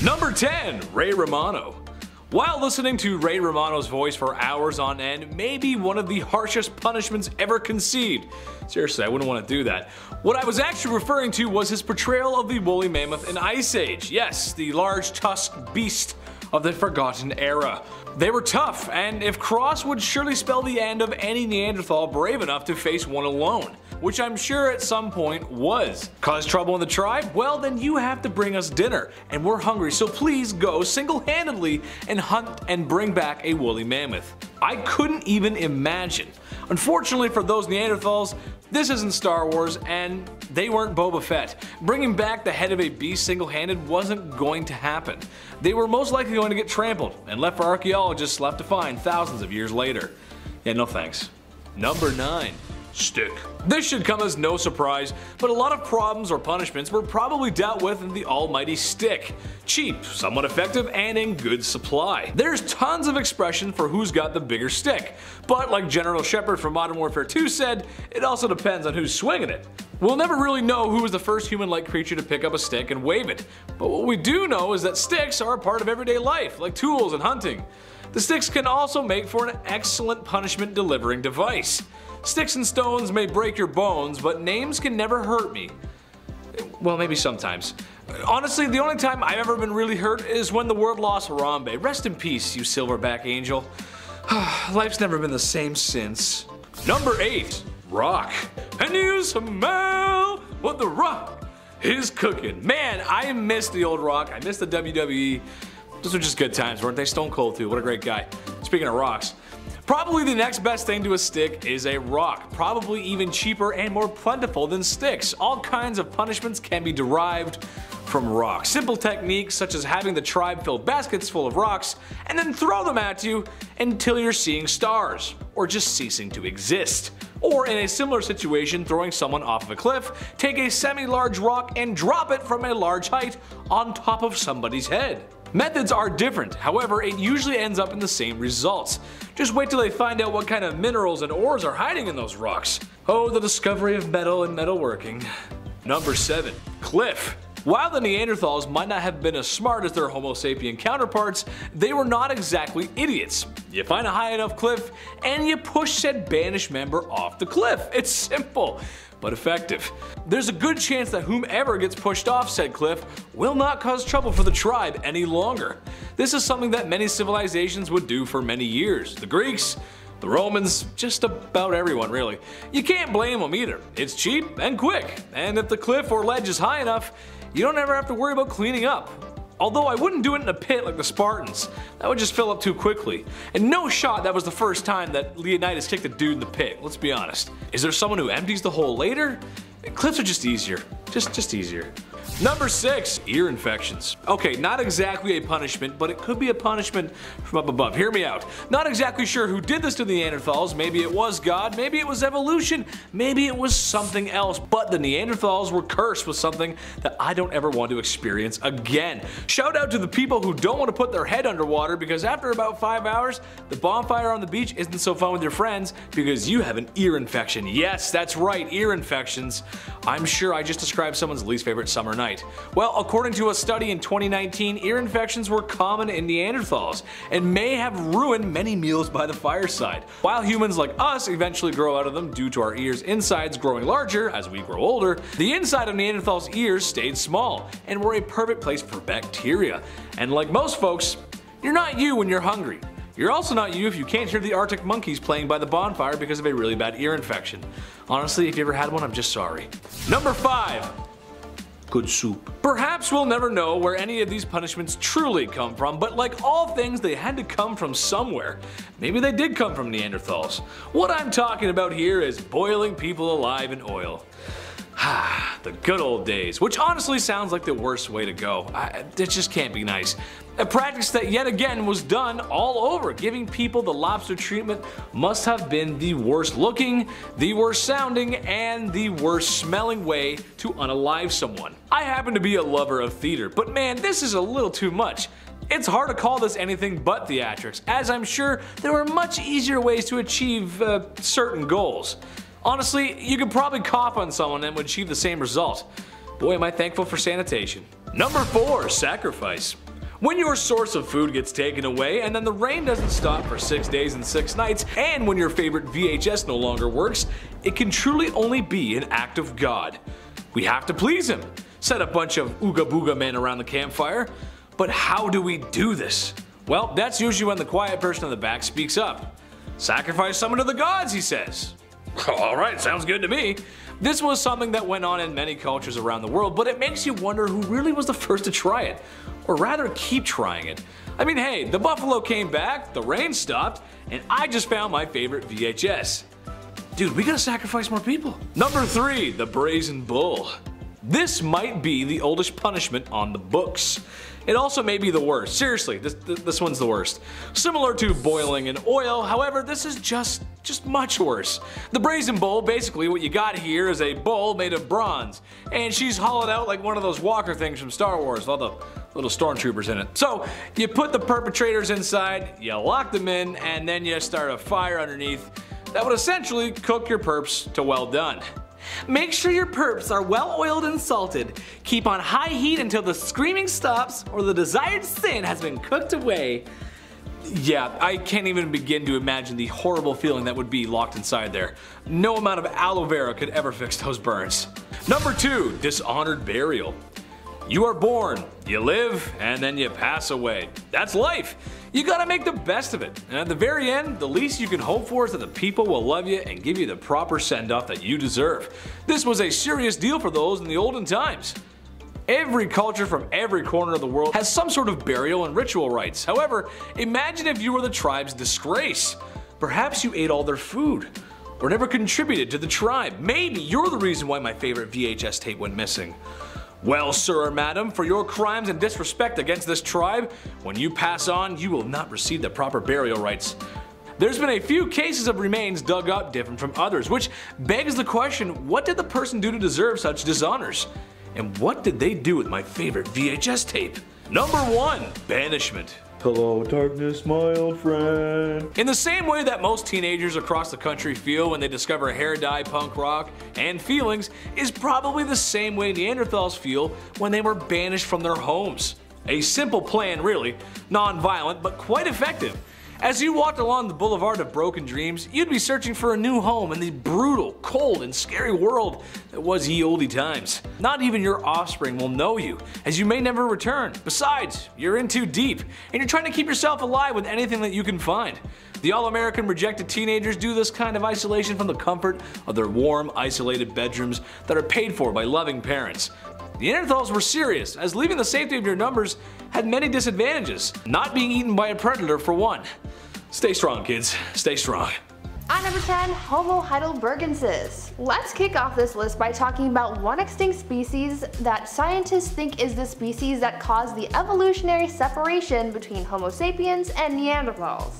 Number 10. Ray Romano. While listening to Ray Romano's voice for hours on end may be one of the harshest punishments ever conceived. Seriously, I wouldn't want to do that. What I was actually referring to was his portrayal of the woolly mammoth in Ice Age. Yes, the large tusked beast of the forgotten era. They were tough, and if crossed would surely spell the end of any Neanderthal brave enough to face one alone. Which I'm sure at some point was. Cause trouble in the tribe? Well, then you have to bring us dinner, and we're hungry, so please go single-handedly and hunt and bring back a woolly mammoth. I couldn't even imagine. Unfortunately for those Neanderthals, this isn't Star Wars, and they weren't Boba Fett. Bringing back the head of a beast single-handed wasn't going to happen. They were most likely going to get trampled, and left for archaeologists left to find thousands of years later. Yeah, no thanks. Number 9. Stick. This should come as no surprise, but a lot of problems or punishments were probably dealt with in the almighty stick. Cheap, somewhat effective, and in good supply. There's tons of expression for who's got the bigger stick, but like General Shepard from Modern Warfare 2 said, it also depends on who's swinging it. We'll never really know who was the first human-like creature to pick up a stick and wave it, but what we do know is that sticks are a part of everyday life, like tools and hunting. The sticks can also make for an excellent punishment delivering device. Sticks and stones may break your bones, but names can never hurt me. Well, maybe sometimes. Honestly, the only time I've ever been really hurt is when the world lost Harambe. Rest in peace, you silverback angel. Life's never been the same since. Number 8. Rock. And you smell what the Rock is cooking. Man, I miss the old Rock. I miss the WWE. Those were just good times, weren't they? Stone Cold too, what a great guy. Speaking of rocks. Probably the next best thing to a stick is a rock, probably even cheaper and more plentiful than sticks. All kinds of punishments can be derived from rocks. Simple techniques such as having the tribe fill baskets full of rocks and then throw them at you until you're seeing stars, or just ceasing to exist. Or in a similar situation, throwing someone off of a cliff, take a semi-large rock and drop it from a large height on top of somebody's head. Methods are different, however it usually ends up in the same results. Just wait till they find out what kind of minerals and ores are hiding in those rocks. Oh, the discovery of metal and metalworking. Number 7. Cliff. While the Neanderthals might not have been as smart as their Homo sapien counterparts, they were not exactly idiots. You find a high enough cliff and you push said banished member off the cliff. It's simple, but effective. There's a good chance that whomever gets pushed off said cliff will not cause trouble for the tribe any longer. This is something that many civilizations would do for many years. The Greeks, the Romans, just about everyone really. You can't blame them either. It's cheap and quick, and if the cliff or ledge is high enough, you don't ever have to worry about cleaning up. Although I wouldn't do it in a pit like the Spartans. That would just fill up too quickly. And no shot that was the first time that Leonidas kicked a dude in the pit, let's be honest. Is there someone who empties the hole later? Cliffs are just easier. Just easier. Number 6. Ear infections. Okay, not exactly a punishment, but it could be a punishment from up above. Hear me out. Not exactly sure who did this to the Neanderthals. Maybe it was God, maybe it was evolution, maybe it was something else. But the Neanderthals were cursed with something that I don't ever want to experience again. Shout out to the people who don't want to put their head underwater, because after about 5 hours, the bonfire on the beach isn't so fun with your friends because you have an ear infection. Yes, that's right, ear infections. I'm sure I just described someone's least favorite summer night. Well, according to a study in 2019, ear infections were common in Neanderthals and may have ruined many meals by the fireside. While humans like us eventually grow out of them due to our ears' insides growing larger as we grow older, the inside of Neanderthals' ears stayed small and were a perfect place for bacteria. And like most folks, you're not you when you're hungry. You're also not you if you can't hear the Arctic monkeys playing by the bonfire because of a really bad ear infection. Honestly, if you ever had one, I'm just sorry. Number 5. Good soup. Perhaps we'll never know where any of these punishments truly come from, but like all things, they had to come from somewhere. Maybe they did come from Neanderthals. What I'm talking about here is boiling people alive in oil. The good old days, which honestly sounds like the worst way to go. It just can't be nice. A practice that yet again was done all over. Giving people the lobster treatment must have been the worst looking, the worst sounding, and the worst smelling way to unalive someone. I happen to be a lover of theater, but man, this is a little too much. It's hard to call this anything but theatrics, as I'm sure there were much easier ways to achieve certain goals. Honestly, you could probably cough on someone and would achieve the same result. Boy, am I thankful for sanitation. Number 4. Sacrifice. When your source of food gets taken away, and then the rain doesn't stop for 6 days and 6 nights, and when your favorite VHS no longer works, it can truly only be an act of God. We have to please him. Set a bunch of ooga booga men around the campfire. But how do we do this? Well, that's usually when the quiet person in the back speaks up. Sacrifice someone to the gods, he says. Alright, sounds good to me. This was something that went on in many cultures around the world, but it makes you wonder who really was the first to try it. Or rather, keep trying it. I mean, hey, the buffalo came back, the rain stopped, and I just found my favorite VHS. Dude, we gotta sacrifice more people. Number 3, the brazen bull. This might be the oldest punishment on the books. It also may be the worst. Seriously, this one's the worst. Similar to boiling in oil, however, this is just much worse. The brazen bull, basically what you got here is a bull made of bronze, and she's hollowed out like one of those walker things from Star Wars with all the little stormtroopers in it. So you put the perpetrators inside, you lock them in, and then you start a fire underneath that would essentially cook your perps to well done. Make sure your perps are well oiled and salted. Keep on high heat until the screaming stops or the desired sin has been cooked away. Yeah, I can't even begin to imagine the horrible feeling that would be locked inside there. No amount of aloe vera could ever fix those burns. Number 2, dishonored burial. You are born, you live, and then you pass away. That's life. You gotta make the best of it. And at the very end, the least you can hope for is that the people will love you and give you the proper send-off that you deserve. This was a serious deal for those in the olden times. Every culture from every corner of the world has some sort of burial and ritual rites. However, imagine if you were the tribe's disgrace. Perhaps you ate all their food, or never contributed to the tribe. Maybe you're the reason why my favorite VHS tape went missing. Well, sir or madam, for your crimes and disrespect against this tribe, when you pass on, you will not receive the proper burial rites. There's been a few cases of remains dug up different from others, which begs the question, what did the person do to deserve such dishonors? And what did they do with my favorite VHS tape? Number 1, banishment. Hello darkness, my old friend. In the same way that most teenagers across the country feel when they discover hair dye, punk rock, and feelings is probably the same way Neanderthals feel when they were banished from their homes. A simple plan really, non-violent but quite effective. As you walked along the boulevard of broken dreams, you'd be searching for a new home in the brutal, cold, and scary world that was ye olde times. Not even your offspring will know you, as you may never return. Besides, you're in too deep, and you're trying to keep yourself alive with anything that you can find. The all-American rejected teenagers do this kind of isolation from the comfort of their warm, isolated bedrooms that are paid for by loving parents. The Neanderthals were serious, as leaving the safety of your numbers had many disadvantages, not being eaten by a predator for one. Stay strong, kids. Stay strong. At number 10, Homo Heidelbergensis. Let's kick off this list by talking about one extinct species that scientists think is the species that caused the evolutionary separation between Homo sapiens and Neanderthals.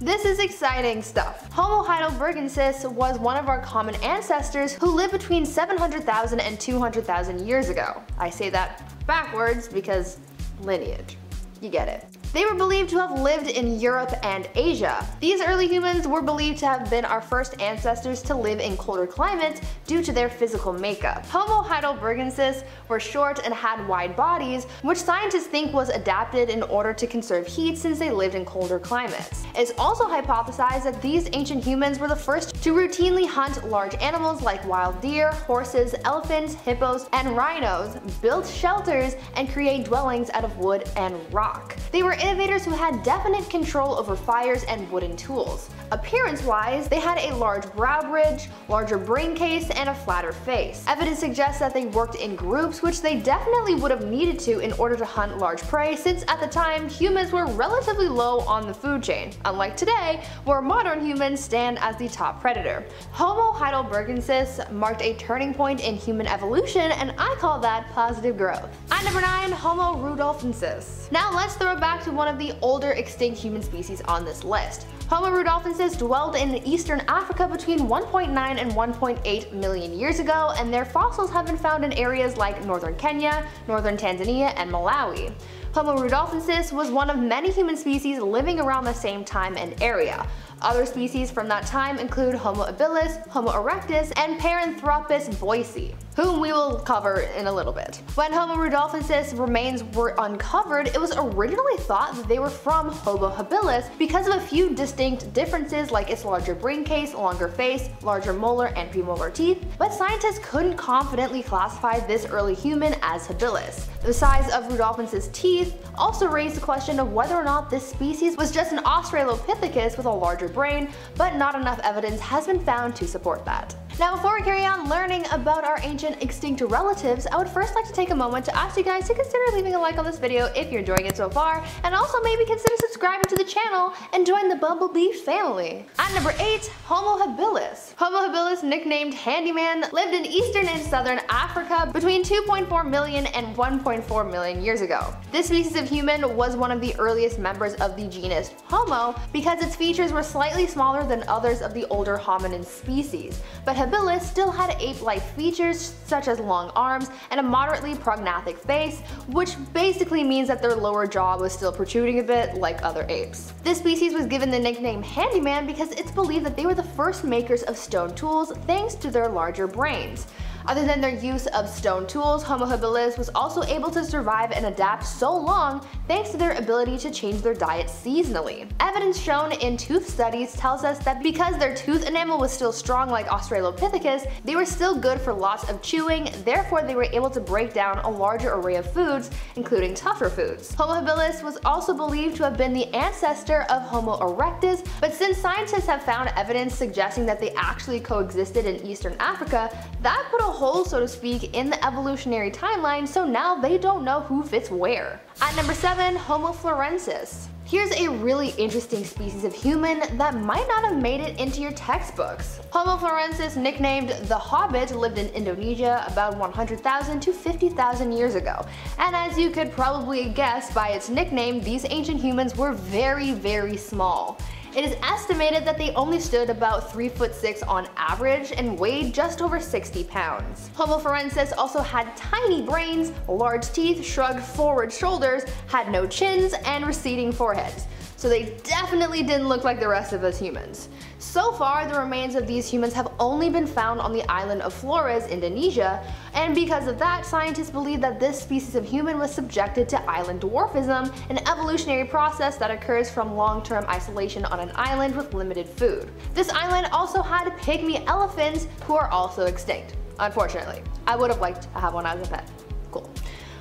This is exciting stuff. Homo Heidelbergensis was one of our common ancestors who lived between 700,000 and 200,000 years ago. I say that backwards because lineage. You get it. They were believed to have lived in Europe and Asia. These early humans were believed to have been our first ancestors to live in colder climates due to their physical makeup. Homo Heidelbergensis were short and had wide bodies, which scientists think was adapted in order to conserve heat since they lived in colder climates. It's also hypothesized that these ancient humans were the first to routinely hunt large animals like wild deer, horses, elephants, hippos, and rhinos, build shelters, and create dwellings out of wood and rock. They were innovators who had definite control over fires and wooden tools. Appearance-wise, they had a large brow bridge, larger brain case, and a flatter face. Evidence suggests that they worked in groups, which they definitely would have needed to in order to hunt large prey, since at the time, humans were relatively low on the food chain, unlike today, where modern humans stand as the top predator. Homo Heidelbergensis marked a turning point in human evolution, and I call that positive growth. At number 9, Homo rudolfensis. Now let's throw it back to one of the older extinct human species on this list. Homo rudolfensis dwelled in eastern Africa between 1.9 and 1.8 million years ago, and their fossils have been found in areas like northern Kenya, northern Tanzania, and Malawi. Homo rudolfensis was one of many human species living around the same time and area. Other species from that time include Homo habilis, Homo erectus, and Paranthropus Boise, whom we will cover in a little bit. When Homo rudolfensis remains were uncovered, it was originally thought that they were from Homo habilis because of a few distinct differences like its larger brain case, longer face, larger molar and premolar teeth, but scientists couldn't confidently classify this early human as habilis. The size of rudolfensis teeth also raised the question of whether or not this species was just an Australopithecus with a larger brain, but not enough evidence has been found to support that. Now before we carry on learning about our ancient extinct relatives, I would first like to take a moment to ask you guys to consider leaving a like on this video if you're enjoying it so far, and also maybe consider subscribing to the channel and join the Bumblebee family. At number 8, Homo habilis. Homo habilis, nicknamed Handyman, lived in eastern and southern Africa between 2.4 million and 1.4 million years ago. This species of human was one of the earliest members of the genus Homo because its features were slightly smaller than others of the older hominin species, but habilis still had ape-like features such as long arms and a moderately prognathic face, which basically means that their lower jaw was still protruding a bit like other apes. This species was given the nickname Handyman because it's believed that they were the first makers of stone tools thanks to their larger brains. Other than their use of stone tools, Homo habilis was also able to survive and adapt so long thanks to their ability to change their diet seasonally. Evidence shown in tooth studies tells us that because their tooth enamel was still strong like Australopithecus, they were still good for lots of chewing, therefore they were able to break down a larger array of foods, including tougher foods. Homo habilis was also believed to have been the ancestor of Homo erectus, but since scientists have found evidence suggesting that they actually coexisted in eastern Africa, that put a hole, so to speak, in the evolutionary timeline, so now they don't know who fits where. At number 7, Homo florensis. Here's a really interesting species of human that might not have made it into your textbooks. Homo florensis, nicknamed the Hobbit, lived in Indonesia about 100,000 to 50,000 years ago. And as you could probably guess by its nickname, these ancient humans were very, very small. It is estimated that they only stood about 3'6" on average and weighed just over 60 pounds. Homo florensis also had tiny brains, large teeth, shrugged forward shoulders, had no chins, and receding foreheads. So they definitely didn't look like the rest of us humans. So far, the remains of these humans have only been found on the island of Flores, Indonesia, and because of that, scientists believe that this species of human was subjected to island dwarfism, an evolutionary process that occurs from long-term isolation on an island with limited food. This island also had pygmy elephants who are also extinct, unfortunately. I would have liked to have one as a pet. Cool.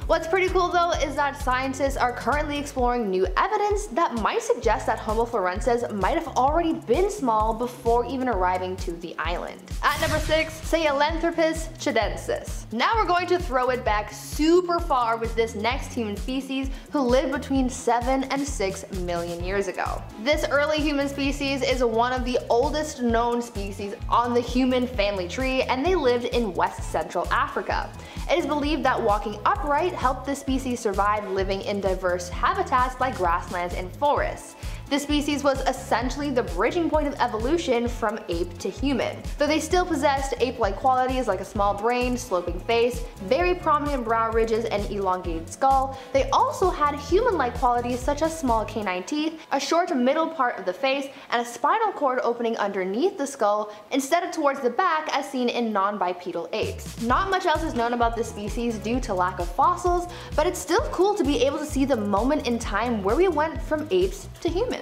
What's pretty cool though is that scientists are currently exploring new evidence that might suggest that Homo florensis might have already been small before even arriving to the island. At number 6, Sahelanthropus chilensis. Now we're going to throw it back super far with this next human species who lived between 7 and 6 million years ago. This early human species is one of the oldest known species on the human family tree, and they lived in West Central Africa. It is believed that walking upright helped the species survive living in diverse habitats like grasslands and forests. This species was essentially the bridging point of evolution from ape to human. Though they still possessed ape-like qualities like a small brain, sloping face, very prominent brow ridges, and elongated skull, they also had human-like qualities such as small canine teeth, a short middle part of the face, and a spinal cord opening underneath the skull instead of towards the back as seen in non-bipedal apes. Not much else is known about this species due to lack of fossils, but it's still cool to be able to see the moment in time where we went from apes to humans.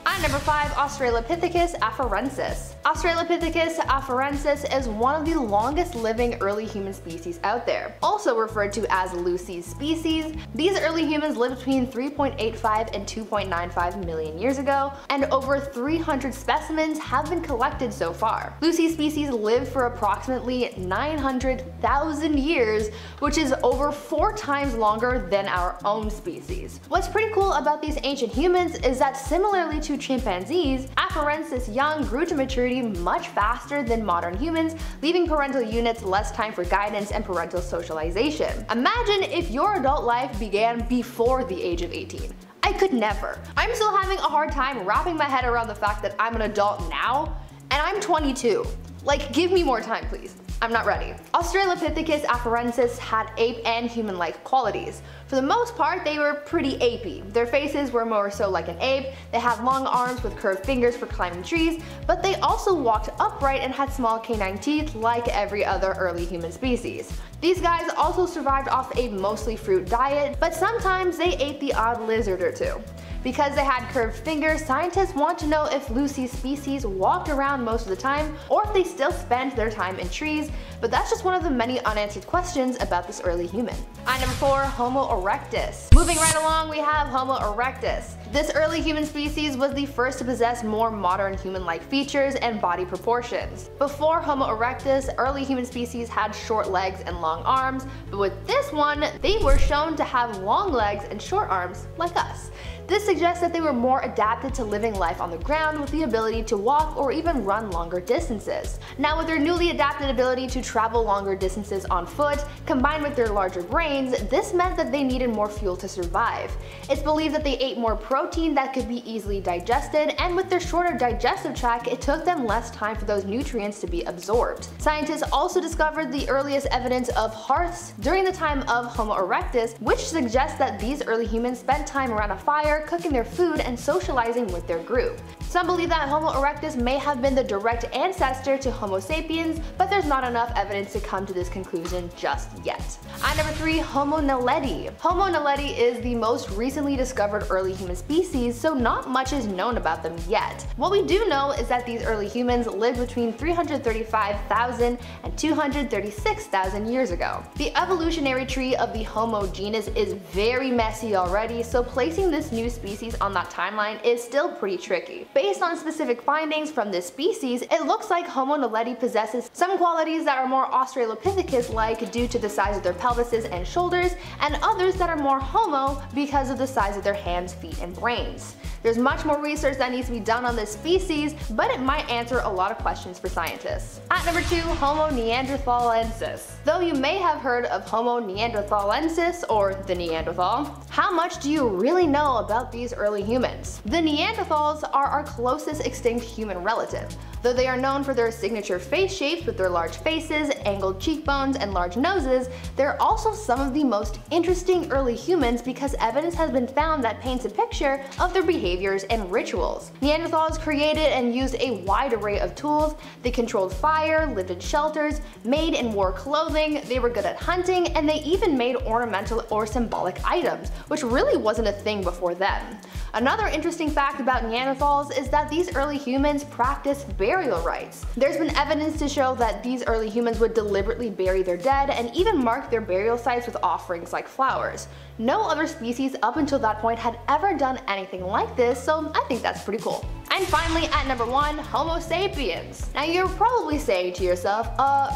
At number 5, Australopithecus afarensis. Australopithecus afarensis is one of the longest living early human species out there. Also referred to as Lucy's species, these early humans lived between 3.85 and 2.95 million years ago, and over 300 specimens have been collected so far. Lucy's species lived for approximately 900,000 years, which is over 4 times longer than our own species. What's pretty cool about these ancient humans is that similarly to chimpanzees, afarensis young grew to maturity much faster than modern humans, leaving parental units less time for guidance and parental socialization. Imagine if your adult life began before the age of 18. I could never. I'm still having a hard time wrapping my head around the fact that I'm an adult now, and I'm 22. Like, give me more time, please. I'm not ready. Australopithecus afarensis had ape and human-like qualities. For the most part, they were pretty apey. Their faces were more so like an ape, they had long arms with curved fingers for climbing trees, but they also walked upright and had small canine teeth like every other early human species. These guys also survived off a mostly fruit diet, but sometimes they ate the odd lizard or two. Because they had curved fingers, scientists want to know if Lucy's species walked around most of the time, or if they still spent their time in trees, but that's just one of the many unanswered questions about this early human. Number 4, Homo erectus. Moving right along, we have Homo erectus. This early human species was the first to possess more modern human-like features and body proportions. Before Homo erectus, early human species had short legs and long arms, but with this one, they were shown to have long legs and short arms like us. This suggests that they were more adapted to living life on the ground with the ability to walk or even run longer distances. Now, with their newly adapted ability to travel longer distances on foot, combined with their larger brains, this meant that they needed more fuel to survive. It's believed that they ate more protein that could be easily digested, and with their shorter digestive tract, it took them less time for those nutrients to be absorbed. Scientists also discovered the earliest evidence of hearths during the time of Homo erectus, which suggests that these early humans spent time around a fire, cooking their food and socializing with their group. Some believe that Homo erectus may have been the direct ancestor to Homo sapiens, but there's not enough evidence to come to this conclusion just yet. Number 3, Homo naledi. Homo naledi is the most recently discovered early human species, so not much is known about them yet. What we do know is that these early humans lived between 335,000 and 236,000 years ago. The evolutionary tree of the Homo genus is very messy already, so placing this new species on that timeline is still pretty tricky. Based on specific findings from this species, it looks like Homo naledi possesses some qualities that are more Australopithecus-like due to the size of their pelvises and shoulders, and others that are more Homo because of the size of their hands, feet, and brains. There's much more research that needs to be done on this species, but it might answer a lot of questions for scientists. Number 2, Homo Neanderthalensis. Though you may have heard of Homo Neanderthalensis, or the Neanderthal, how much do you really know about these early humans? The Neanderthals are our closest extinct human relative. Though they are known for their signature face shapes with their large faces, angled cheekbones, and large noses, they're also some of the most interesting early humans because evidence has been found that paints a picture of their behaviors and rituals. Neanderthals created and used a wide array of tools. They controlled fire, lived in shelters, made and wore clothing, they were good at hunting, and they even made ornamental or symbolic items, which really wasn't a thing before then. Another interesting fact about Neanderthals is that these early humans practiced burial rites. There's been evidence to show that these early humans would deliberately bury their dead and even mark their burial sites with offerings like flowers. No other species up until that point had ever done anything like this, so I think that's pretty cool. And finally, at number 1, Homo sapiens. Now you're probably saying to yourself,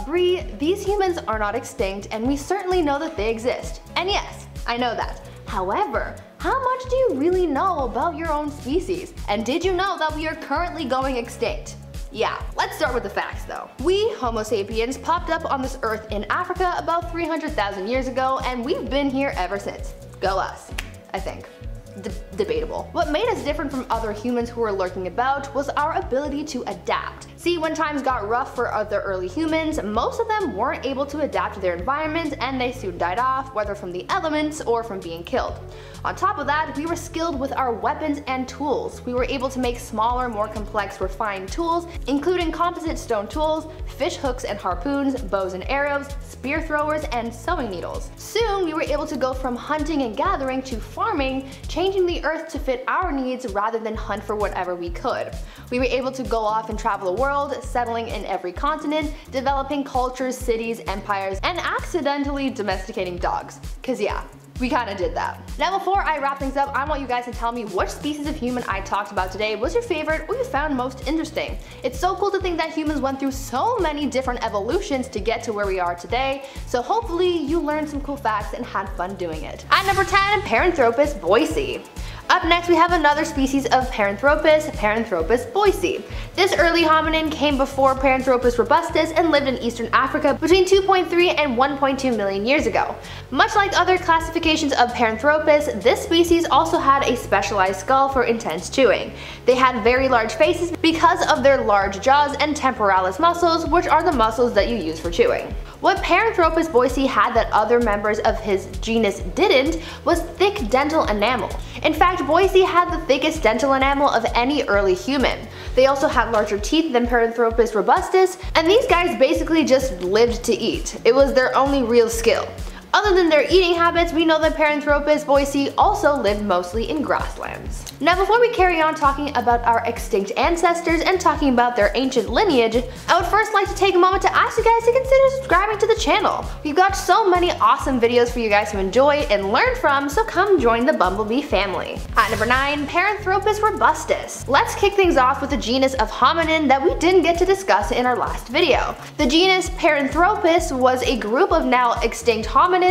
Bree, these humans are not extinct and we certainly know that they exist. And yes, I know that. However, how much do you really know about your own species? And did you know that we are currently going extinct? Yeah, let's start with the facts though. We, Homo sapiens, popped up on this earth in Africa about 300,000 years ago, and we've been here ever since. Go us, I think. Debatable. What made us different from other humans who were lurking about was our ability to adapt. See, when times got rough for other early humans, most of them weren't able to adapt to their environment and they soon died off, whether from the elements or from being killed. On top of that, we were skilled with our weapons and tools. We were able to make smaller, more complex, refined tools, including composite stone tools, fish hooks and harpoons, bows and arrows, spear throwers, and sewing needles. Soon, we were able to go from hunting and gathering to farming, changing the earth to fit our needs rather than hunt for whatever we could. We were able to go off and travel the world, settling in every continent, developing cultures, cities, empires, and accidentally domesticating dogs. 'Cause yeah, we kinda did that. Now before I wrap things up, I want you guys to tell me which species of human I talked about today was your favorite or you found most interesting. It's so cool to think that humans went through so many different evolutions to get to where we are today, so hopefully you learned some cool facts and had fun doing it. At number 10, Paranthropus Boise. Up next, we have another species of Paranthropus Boise. This early hominin came before Paranthropus robustus and lived in eastern Africa between 2.3 and 1.2 million years ago. Much like other classifications of Paranthropus, this species also had a specialized skull for intense chewing. They had very large faces because of their large jaws and temporalis muscles, which are the muscles that you use for chewing. What Paranthropus Boise had that other members of his genus didn't was thick dental enamel. In fact, Boise had the thickest dental enamel of any early human. They also had larger teeth than Paranthropus robustus, and these guys basically just lived to eat. It was their only real skill. Other than their eating habits, we know that Paranthropus Boise also lived mostly in grasslands. Now, before we carry on talking about our extinct ancestors and talking about their ancient lineage, I would first like to take a moment to ask you guys to consider subscribing to the channel. We've got so many awesome videos for you guys to enjoy and learn from, so come join the Bumblebee family. At number 9, Paranthropus robustus. Let's kick things off with a genus of hominin that we didn't get to discuss in our last video. The genus Paranthropus was a group of now extinct hominins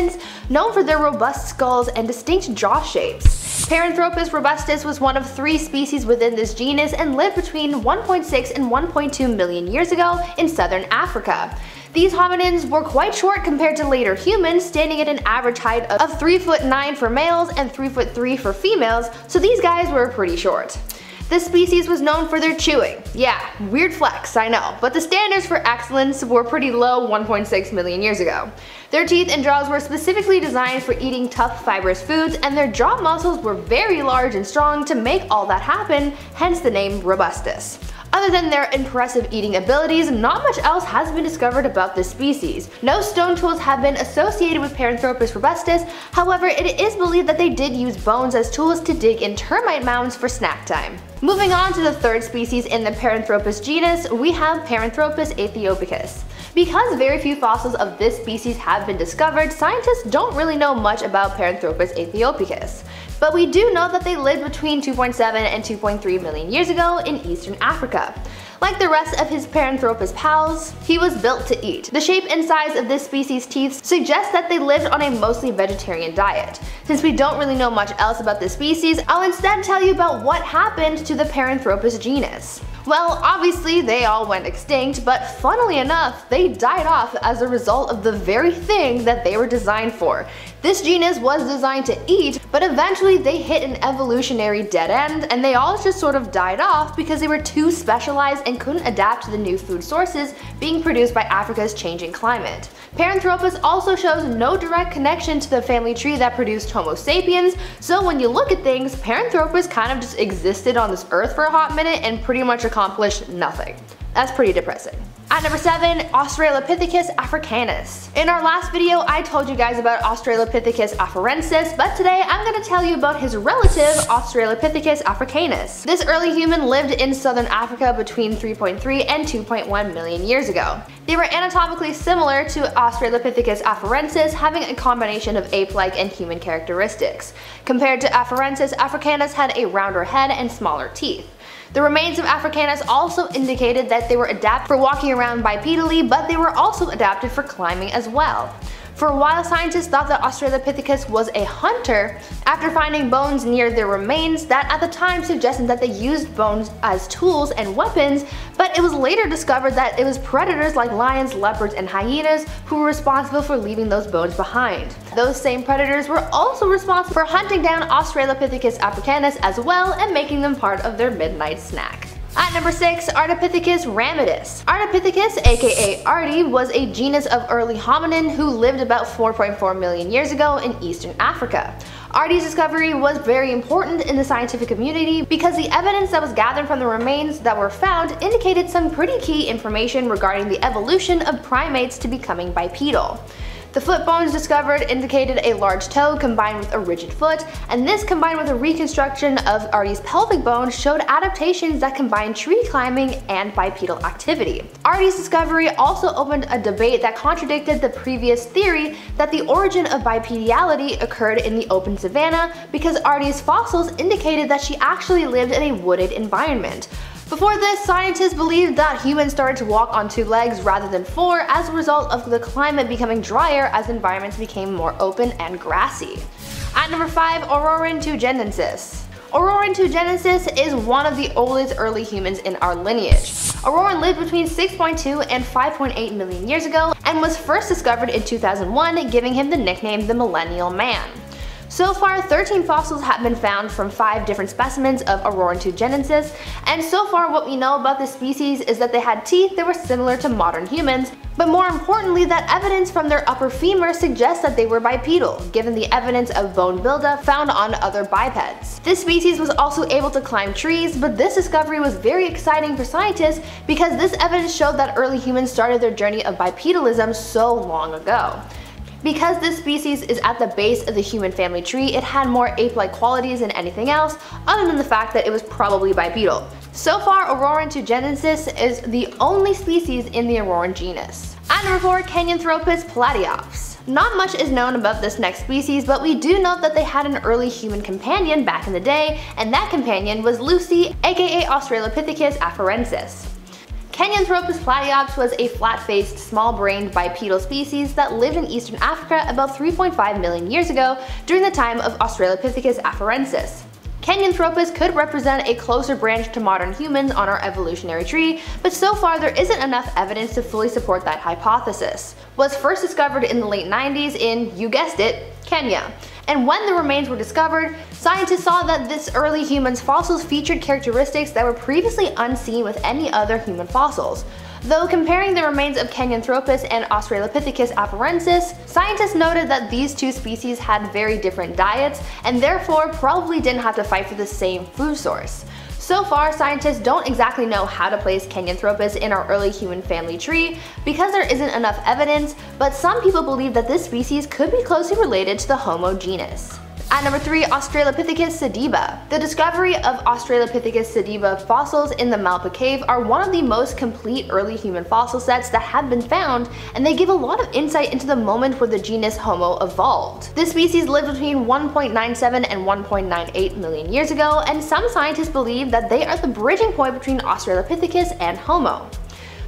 known for their robust skulls and distinct jaw shapes. Paranthropus robustus was one of 3 species within this genus and lived between 1.6 and 1.2 million years ago in southern Africa. These hominins were quite short compared to later humans, standing at an average height of 3'9" for males and 3'3" for females, so these guys were pretty short. This species was known for their chewing. Yeah, weird flex, I know, but the standards for excellence were pretty low 1.6 million years ago. Their teeth and jaws were specifically designed for eating tough fibrous foods, and their jaw muscles were very large and strong to make all that happen, hence the name robustus. Other than their impressive eating abilities, not much else has been discovered about this species. No stone tools have been associated with Paranthropus robustus, however it is believed that they did use bones as tools to dig in termite mounds for snack time. Moving on to the third species in the Paranthropus genus, we have Paranthropus aethiopicus. Because very few fossils of this species have been discovered, scientists don't really know much about Paranthropus aethiopicus. But we do know that they lived between 2.7 and 2.3 million years ago in eastern Africa. Like the rest of his Paranthropus pals, he was built to eat. The shape and size of this species' teeth suggest that they lived on a mostly vegetarian diet. Since we don't really know much else about this species, I'll instead tell you about what happened to the Paranthropus genus. Well, obviously they all went extinct, but funnily enough, they died off as a result of the very thing that they were designed for. This genus was designed to eat, but eventually they hit an evolutionary dead end, and they all just sort of died off because they were too specialized and couldn't adapt to the new food sources being produced by Africa's changing climate. Paranthropus also shows no direct connection to the family tree that produced Homo sapiens, so when you look at things, Paranthropus kind of just existed on this earth for a hot minute and pretty much accomplished nothing. That's pretty depressing. At number 7, Australopithecus africanus. In our last video, I told you guys about Australopithecus afarensis, but today I'm going to tell you about his relative, Australopithecus africanus. This early human lived in southern Africa between 3.3 and 2.1 million years ago. They were anatomically similar to Australopithecus afarensis, having a combination of ape-like and human characteristics. Compared to afarensis, africanus had a rounder head and smaller teeth. The remains of Africanus also indicated that they were adapted for walking around bipedally, but they were also adapted for climbing as well. For a while, scientists thought that Australopithecus was a hunter after finding bones near their remains that at the time suggested that they used bones as tools and weapons, but it was later discovered that it was predators like lions, leopards, and hyenas who were responsible for leaving those bones behind. Those same predators were also responsible for hunting down Australopithecus africanus as well and making them part of their midnight snack. At number 6, Ardipithecus ramidus. Ardipithecus, aka Ardi, was a genus of early hominin who lived about 4.4 million years ago in eastern Africa. Ardi's discovery was very important in the scientific community because the evidence that was gathered from the remains that were found indicated some pretty key information regarding the evolution of primates to becoming bipedal. The foot bones discovered indicated a large toe combined with a rigid foot, and this combined with a reconstruction of Ardi's pelvic bone showed adaptations that combined tree climbing and bipedal activity. Ardi's discovery also opened a debate that contradicted the previous theory that the origin of bipedality occurred in the open savanna because Ardi's fossils indicated that she actually lived in a wooded environment. Before this, scientists believed that humans started to walk on 2 legs rather than 4 as a result of the climate becoming drier as environments became more open and grassy. At number 5, Auroran tugenensis. Australopithecus is one of the oldest early humans in our lineage. Auroran lived between 6.2 and 5.8 million years ago and was first discovered in 2001, giving him the nickname the Millennial Man. So far, 13 fossils have been found from 5 different specimens of Australopithecus, and so far what we know about this species is that they had teeth that were similar to modern humans, but more importantly that evidence from their upper femur suggests that they were bipedal, given the evidence of bone buildup found on other bipeds. This species was also able to climb trees, but this discovery was very exciting for scientists because this evidence showed that early humans started their journey of bipedalism so long ago. Because this species is at the base of the human family tree, it had more ape-like qualities than anything else, other than the fact that it was probably bipedal. So far, Australopithecus is the only species in the Auroran genus. At number 4, Gigantopithecus platypus. Not much is known about this next species, but we do know that they had an early human companion back in the day, and that companion was Lucy, aka Australopithecus afarensis. Gigantopithecus platypus was a flat-faced, small-brained bipedal species that lived in eastern Africa about 3.5 million years ago during the time of Australopithecus afarensis. Gigantopithecus could represent a closer branch to modern humans on our evolutionary tree, but so far there isn't enough evidence to fully support that hypothesis. Was first discovered in the late 90s in, you guessed it, Kenya. And when the remains were discovered, scientists saw that this early human's fossils featured characteristics that were previously unseen with any other human fossils. Though comparing the remains of Gigantopithecus and Australopithecus afarensis, scientists noted that these two species had very different diets and therefore probably didn't have to fight for the same food source. So far, scientists don't exactly know how to place Gigantopithecus in our early human family tree because there isn't enough evidence, but some people believe that this species could be closely related to the Homo genus. At number 3, Australopithecus sediba. The discovery of Australopithecus sediba fossils in the Machu Picchu cave are one of the most complete early human fossil sets that have been found, and they give a lot of insight into the moment where the genus Homo evolved. This species lived between 1.97 and 1.98 million years ago, and some scientists believe that they are the bridging point between Australopithecus and Homo.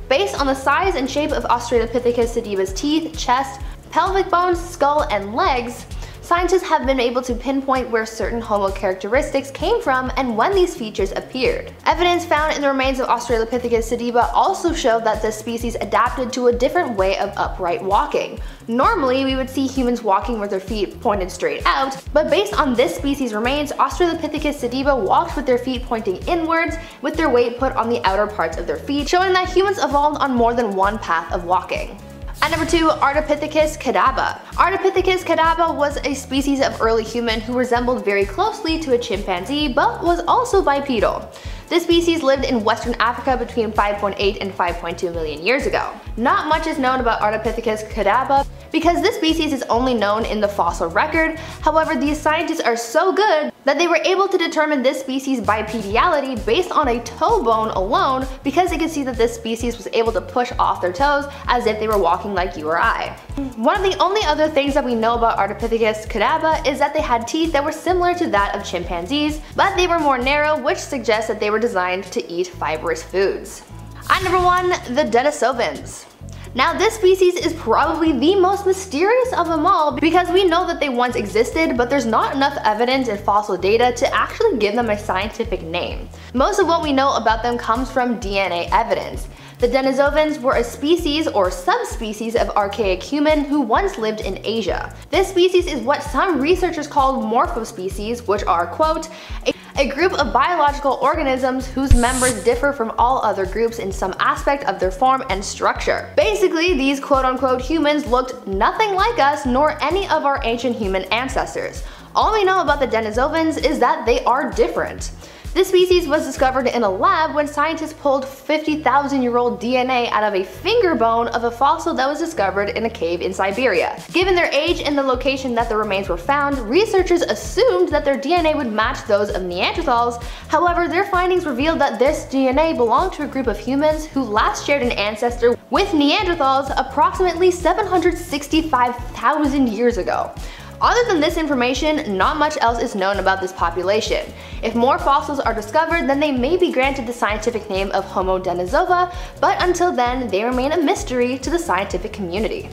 Based on the size and shape of Australopithecus sediba's teeth, chest, pelvic bones, skull, and legs, scientists have been able to pinpoint where certain Homo characteristics came from and when these features appeared. Evidence found in the remains of Australopithecus sediba also showed that this species adapted to a different way of upright walking. Normally, we would see humans walking with their feet pointed straight out, but based on this species' remains, Australopithecus sediba walked with their feet pointing inwards, with their weight put on the outer parts of their feet, showing that humans evolved on more than one path of walking. At number 2, Ardipithecus cadaba. Ardipithecus cadaba was a species of early human who resembled very closely to a chimpanzee but was also bipedal. This species lived in Western Africa between 5.8 and 5.2 million years ago. Not much is known about Ardipithecus cadaba because this species is only known in the fossil record. However, these scientists are so good that they were able to determine this species' bipedality based on a toe bone alone because they could see that this species was able to push off their toes as if they were walking like you or I. One of the only other things that we know about Ardipithecus cadaba is that they had teeth that were similar to that of chimpanzees, but they were more narrow, which suggests that they were designed to eat fibrous foods. At number 1, the Denisovans. Now this species is probably the most mysterious of them all because we know that they once existed, but there's not enough evidence in fossil data to actually give them a scientific name. Most of what we know about them comes from DNA evidence. The Denisovans were a species or subspecies of archaic human who once lived in Asia. This species is what some researchers call morphospecies, which are, quote, a group of biological organisms whose members differ from all other groups in some aspect of their form and structure. Basically, these quote-unquote humans looked nothing like us nor any of our ancient human ancestors. All we know about the Denisovans is that they are different. This species was discovered in a lab when scientists pulled 50,000-year-old DNA out of a finger bone of a fossil that was discovered in a cave in Siberia. Given their age and the location that the remains were found, researchers assumed that their DNA would match those of Neanderthals. However, their findings revealed that this DNA belonged to a group of humans who last shared an ancestor with Neanderthals approximately 765,000 years ago. Other than this information, not much else is known about this population. If more fossils are discovered, then they may be granted the scientific name of Homo denisova, but until then, they remain a mystery to the scientific community.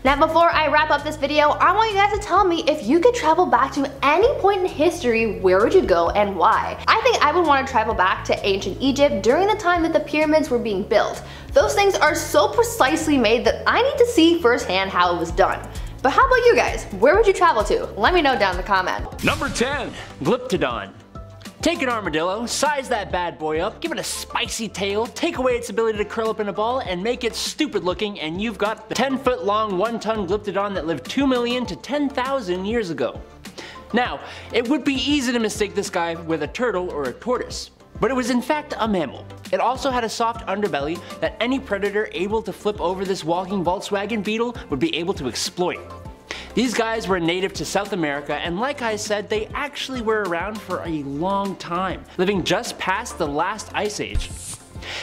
Now before I wrap up this video, I want you guys to tell me if you could travel back to any point in history, where would you go and why? I think I would want to travel back to ancient Egypt during the time that the pyramids were being built. Those things are so precisely made that I need to see firsthand how it was done. But how about you guys? Where would you travel to? Let me know down in the comment. Number 10. Glyptodon. Take an armadillo, size that bad boy up, give it a spicy tail, take away its ability to curl up in a ball, and make it stupid looking, and you've got the 10-foot long, 1-ton Glyptodon that lived 2 million to 10,000 years ago. Now, it would be easy to mistake this guy with a turtle or a tortoise, but it was in fact a mammal. It also had a soft underbelly that any predator able to flip over this walking Volkswagen Beetle would be able to exploit. These guys were native to South America, and like I said, they actually were around for a long time, living just past the last ice age.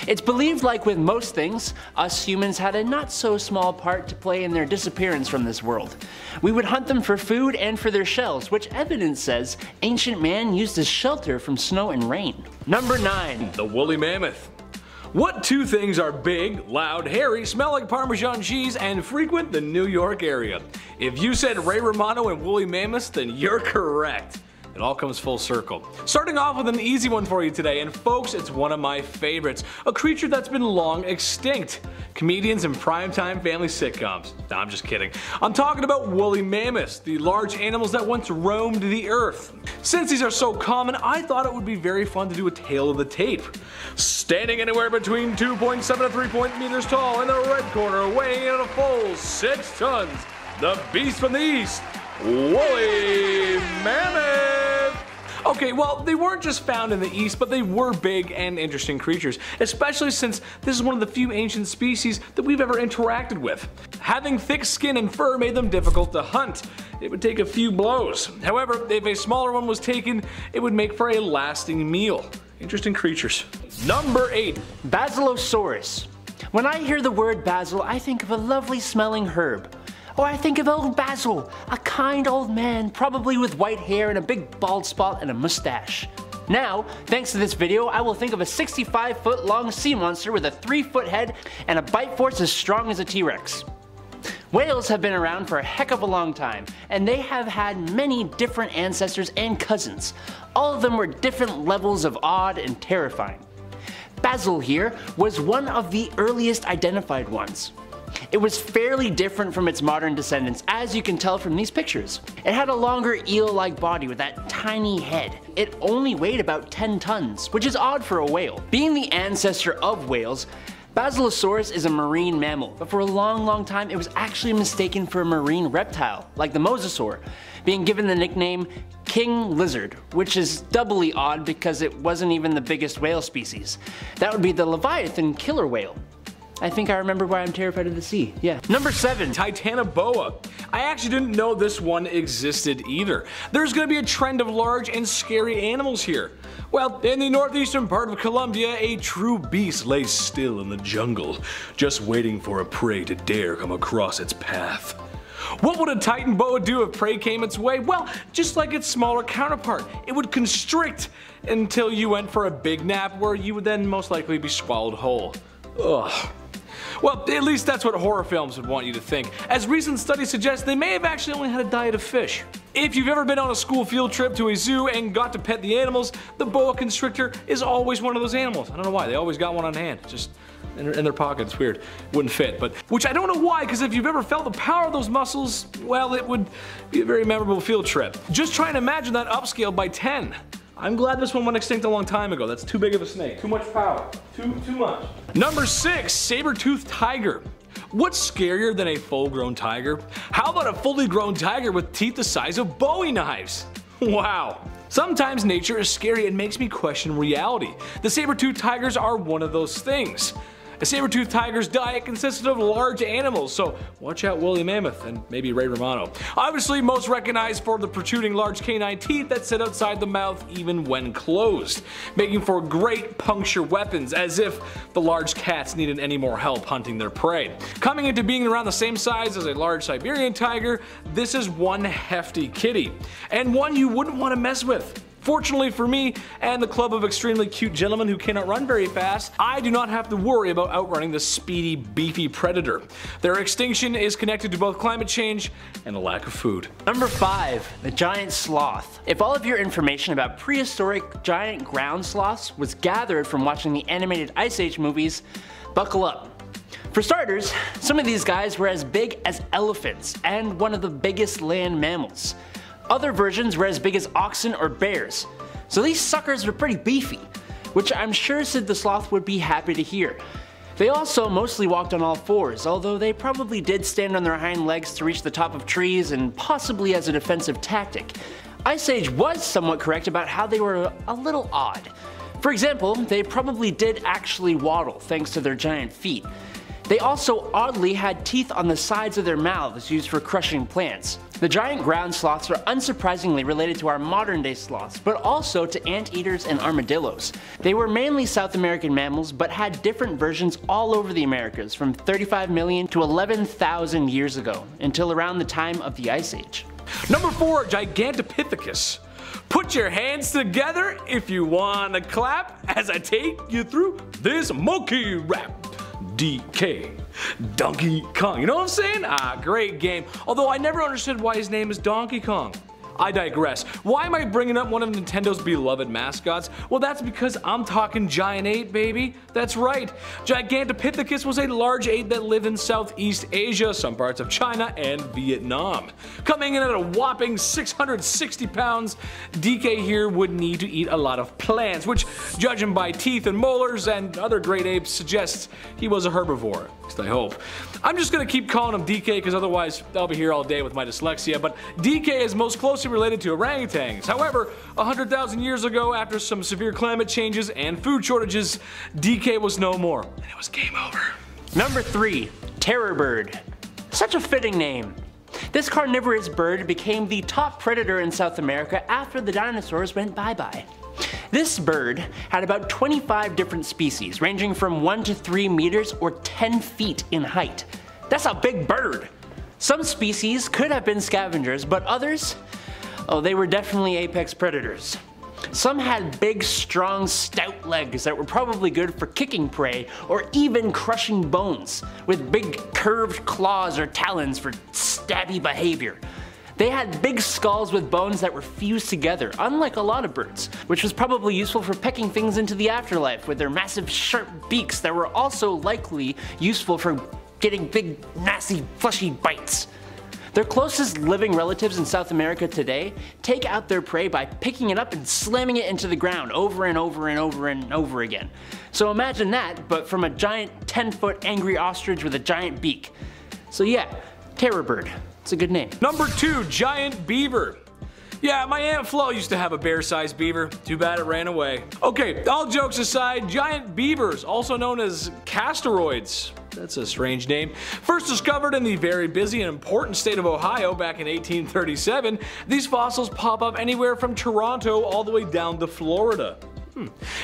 It's believed, like with most things, us humans had a not so small part to play in their disappearance from this world. We would hunt them for food and for their shells, which evidence says ancient man used as shelter from snow and rain. Number 9. The woolly mammoth. What two things are big, loud, hairy, smell like Parmesan cheese, and frequent the New York area? If you said Ray Romano and woolly mammoths, then you're correct. It all comes full circle. Starting off with an easy one for you today, and folks, it's one of my favorites. A creature that's been long extinct. Comedians and primetime family sitcoms. Nah, I'm just kidding. I'm talking about woolly mammoths, the large animals that once roamed the earth. Since these are so common, I thought it would be very fun to do a tale of the tape. Standing anywhere between 2.7 to 3 meters tall in the red corner, weighing in a full 6 tons, the beast from the east, woolly mammoth! Okay, well, they weren't just found in the east, but they were big and interesting creatures, especially since this is one of the few ancient species that we've ever interacted with. Having thick skin and fur made them difficult to hunt. It would take a few blows. However, if a smaller one was taken, it would make for a lasting meal. Interesting creatures. Number 8. Basilosaurus. When I hear the word basil, I think of a lovely smelling herb. Or I think of old Basil, a kind old man, probably with white hair and a big bald spot and a mustache. Now, thanks to this video, I will think of a 65-foot long sea monster with a 3-foot head and a bite force as strong as a T-Rex. Whales have been around for a heck of a long time, and they have had many different ancestors and cousins. All of them were different levels of odd and terrifying. Basil here was one of the earliest identified ones. It was fairly different from its modern descendants, as you can tell from these pictures. It had a longer eel-like body with that tiny head. It only weighed about 10 tons, which is odd for a whale. Being the ancestor of whales, Basilosaurus is a marine mammal, but for a long time it was actually mistaken for a marine reptile, like the mosasaur, being given the nickname king lizard, which is doubly odd because it wasn't even the biggest whale species. That would be the Leviathan killer whale. I think I remember why I'm terrified of the sea, yeah. Number 7, Titanoboa. I actually didn't know this one existed either. There's gonna be a trend of large and scary animals here. Well, in the northeastern part of Colombia, a true beast lay still in the jungle, just waiting for a prey to dare come across its path. What would a Titanoboa do if prey came its way? Well, just like its smaller counterpart, it would constrict until you went for a big nap where you would then most likely be swallowed whole. Ugh. Well, at least that's what horror films would want you to think, as recent studies suggest they may have actually only had a diet of fish. If you've ever been on a school field trip to a zoo and got to pet the animals, the boa constrictor is always one of those animals. I don't know why, they always got one on hand, just in their pocket. It's weird, wouldn't fit, but which I don't know why, because if you've ever felt the power of those muscles, well, it would be a very memorable field trip. Just try and imagine that upscaled by 10. I'm glad this one went extinct a long time ago. That's too big of a snake. Too much power. Too much. Number 6, Sabretooth Tiger. What's scarier than a full-grown tiger? How about a fully grown tiger with teeth the size of Bowie knives? Wow. Sometimes nature is scary and makes me question reality. The saber-toothed tigers are one of those things. A saber-toothed tiger's diet consisted of large animals, so watch out woolly mammoth and maybe Ray Romano. Obviously most recognized for the protruding large canine teeth that sit outside the mouth even when closed, making for great puncture weapons, as if the large cats needed any more help hunting their prey. Coming into being around the same size as a large Siberian tiger, this is one hefty kitty, and one you wouldn't want to mess with. Fortunately for me and the club of extremely cute gentlemen who cannot run very fast, I do not have to worry about outrunning the speedy, beefy predator. Their extinction is connected to both climate change and a lack of food. Number 5. The giant sloth. If all of your information about prehistoric giant ground sloths was gathered from watching the animated Ice Age movies, buckle up. For starters, some of these guys were as big as elephants and one of the biggest land mammals. Other versions were as big as oxen or bears. So these suckers were pretty beefy, which I'm sure Sid the Sloth would be happy to hear. They also mostly walked on all fours, although they probably did stand on their hind legs to reach the top of trees and possibly as a defensive tactic. Ice Age was somewhat correct about how they were a little odd. For example, they probably did actually waddle thanks to their giant feet. They also oddly had teeth on the sides of their mouths used for crushing plants. The giant ground sloths are unsurprisingly related to our modern day sloths, but also to anteaters and armadillos. They were mainly South American mammals, but had different versions all over the Americas from 35 million to 11,000 years ago, until around the time of the Ice Age. Number 4. Gigantopithecus. Put your hands together if you wanna clap as I take you through this monkey rap. DK. Donkey Kong. You know what I'm saying? Great game. Although I never understood why his name is Donkey Kong. I digress. Why am I bringing up one of Nintendo's beloved mascots? Well, that's because I'm talking giant ape, baby. That's right. Gigantopithecus was a large ape that lived in Southeast Asia, some parts of China, and Vietnam. Coming in at a whopping 660 pounds, DK here would need to eat a lot of plants, which, judging by teeth and molars and other great apes, suggests he was a herbivore. At least I hope. I'm just gonna keep calling him DK because otherwise I'll be here all day with my dyslexia, but DK is most closely related to orangutans. However, 100,000 years ago, after some severe climate changes and food shortages, DK was no more, and it was game over. Number 3. Terrorbird. Such a fitting name. This carnivorous bird became the top predator in South America after the dinosaurs went bye-bye. This bird had about 25 different species, ranging from 1 to 3 meters or 10 feet in height. That's a big bird! Some species could have been scavengers, but others, oh, they were definitely apex predators. Some had big, strong, stout legs that were probably good for kicking prey or even crushing bones, with big curved claws or talons for stabby behavior. They had big skulls with bones that were fused together, unlike a lot of birds, which was probably useful for pecking things into the afterlife with their massive sharp beaks that were also likely useful for getting big, nasty, fleshy bites. Their closest living relatives in South America today take out their prey by picking it up and slamming it into the ground over and over and over and over again. So imagine that, but from a giant 10-foot angry ostrich with a giant beak. So yeah, Terrorbird. It's a good name. Number 2. Giant Beaver. Yeah, my Aunt Flo used to have a bear-sized beaver. Too bad it ran away. Okay, all jokes aside, giant beavers, also known as castoroids. That's a strange name. First discovered in the very busy and important state of Ohio back in 1837, these fossils pop up anywhere from Toronto all the way down to Florida.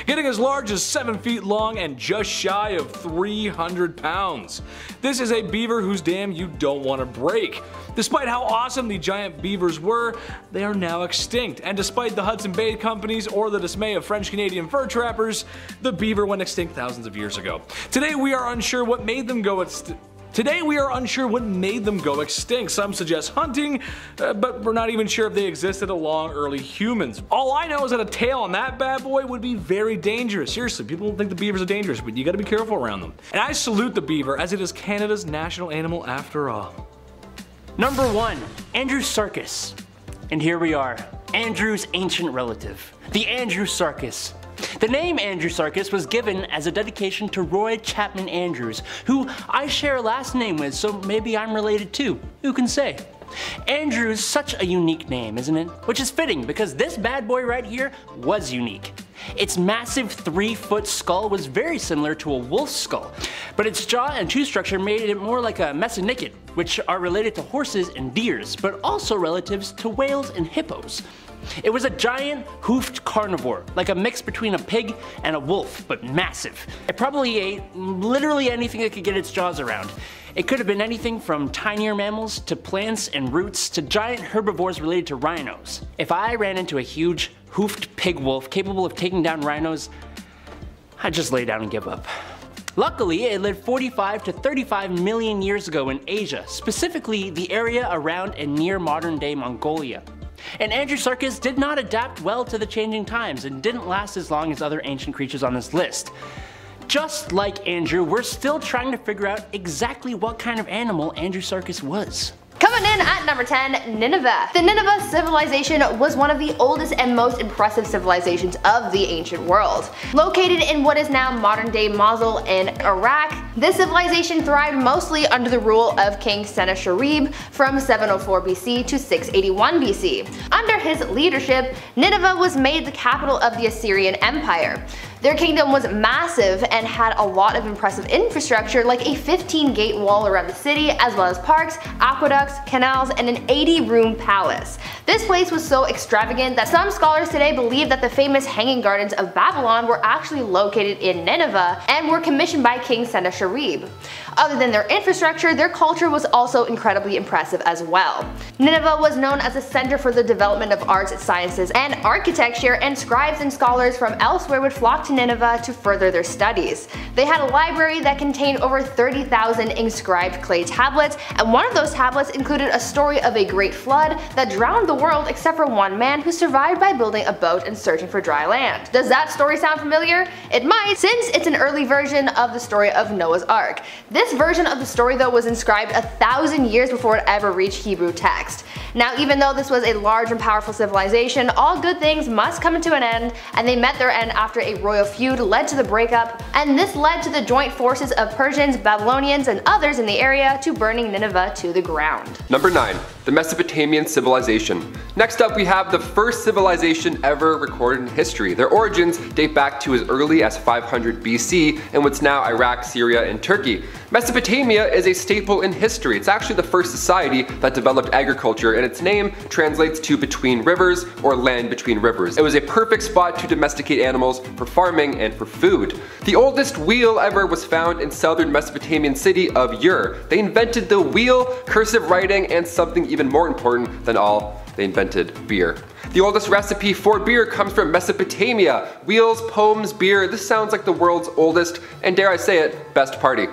Getting as large as 7 feet long and just shy of 300 pounds. This is a beaver whose dam you don't want to break. Despite how awesome the giant beavers were, they are now extinct, and despite the Hudson Bay companies or the dismay of French-Canadian fur trappers, the beaver went extinct thousands of years ago. Today we are unsure what made them go extinct. Some suggest hunting, but we're not even sure if they existed along early humans. All I know is that a tail on that bad boy would be very dangerous. Seriously, people don't think the beavers are dangerous, but you gotta be careful around them. And I salute the beaver, as it is Canada's national animal after all. Number 1. Circus. And here we are, Andrew's ancient relative, the Circus. The name Circus was given as a dedication to Roy Chapman Andrews, who I share a last name with, so maybe I'm related too. Who can say? Andrew's such a unique name, isn't it? Which is fitting because this bad boy right here was unique. Its massive 3-foot skull was very similar to a wolf's skull, but its jaw and tooth structure made it more like a mesonychid, which are related to horses and deers, but also relatives to whales and hippos. It was a giant, hoofed carnivore, like a mix between a pig and a wolf, but massive. It probably ate literally anything it could get its jaws around. It could have been anything from tinier mammals to plants and roots to giant herbivores related to rhinos. If I ran into a huge, hoofed pig wolf capable of taking down rhinos, I'd just lay down and give up. Luckily, it lived 45 to 35 million years ago in Asia, specifically the area around and near modern-day Mongolia. And Andrewsarchus did not adapt well to the changing times and didn't last as long as other ancient creatures on this list. Just like Andrew, we're still trying to figure out exactly what kind of animal Andrewsarchus was. Coming in at number 10, Nineveh. The Nineveh civilization was one of the oldest and most impressive civilizations of the ancient world. Located in what is now modern-day Mosul in Iraq, this civilization thrived mostly under the rule of King Sennacherib from 704 BC to 681 BC. Under his leadership, Nineveh was made the capital of the Assyrian Empire. Their kingdom was massive and had a lot of impressive infrastructure like a 15-gate wall around the city, as well as parks, aqueducts, canals, and an 80-room palace. This place was so extravagant that some scholars today believe that the famous Hanging Gardens of Babylon were actually located in Nineveh and were commissioned by King Sennacherib. Other than their infrastructure, their culture was also incredibly impressive as well. Nineveh was known as a center for the development of arts, sciences, and architecture, and scribes and scholars from elsewhere would flock to Nineveh to further their studies. They had a library that contained over 30,000 inscribed clay tablets, and one of those tablets included a story of a great flood that drowned the world except for one man who survived by building a boat and searching for dry land. Does that story sound familiar? It might, since it's an early version of the story of Noah's Ark. This version of the story though was inscribed 1,000 years before it ever reached Hebrew text. Now, even though this was a large and powerful civilization, all good things must come to an end, and they met their end after a royal feud led to the breakup, and this led to the joint forces of Persians, Babylonians, and others in the area to burning Nineveh to the ground. Number 9. The Mesopotamian civilization. Next up we have the first civilization ever recorded in history. Their origins date back to as early as 500 BC in what's now Iraq, Syria, and Turkey. Mesopotamia is a staple in history. It's actually the first society that developed agriculture, and its name translates to between rivers or land between rivers. It was a perfect spot to domesticate animals for farming and for food. The oldest wheel ever was found in southern Mesopotamian city of Ur. They invented the wheel, cursive writing, and something even more important than all, they invented beer. The oldest recipe for beer comes from Mesopotamia. Wheels, poems, beer, this sounds like the world's oldest, and dare I say it, best party.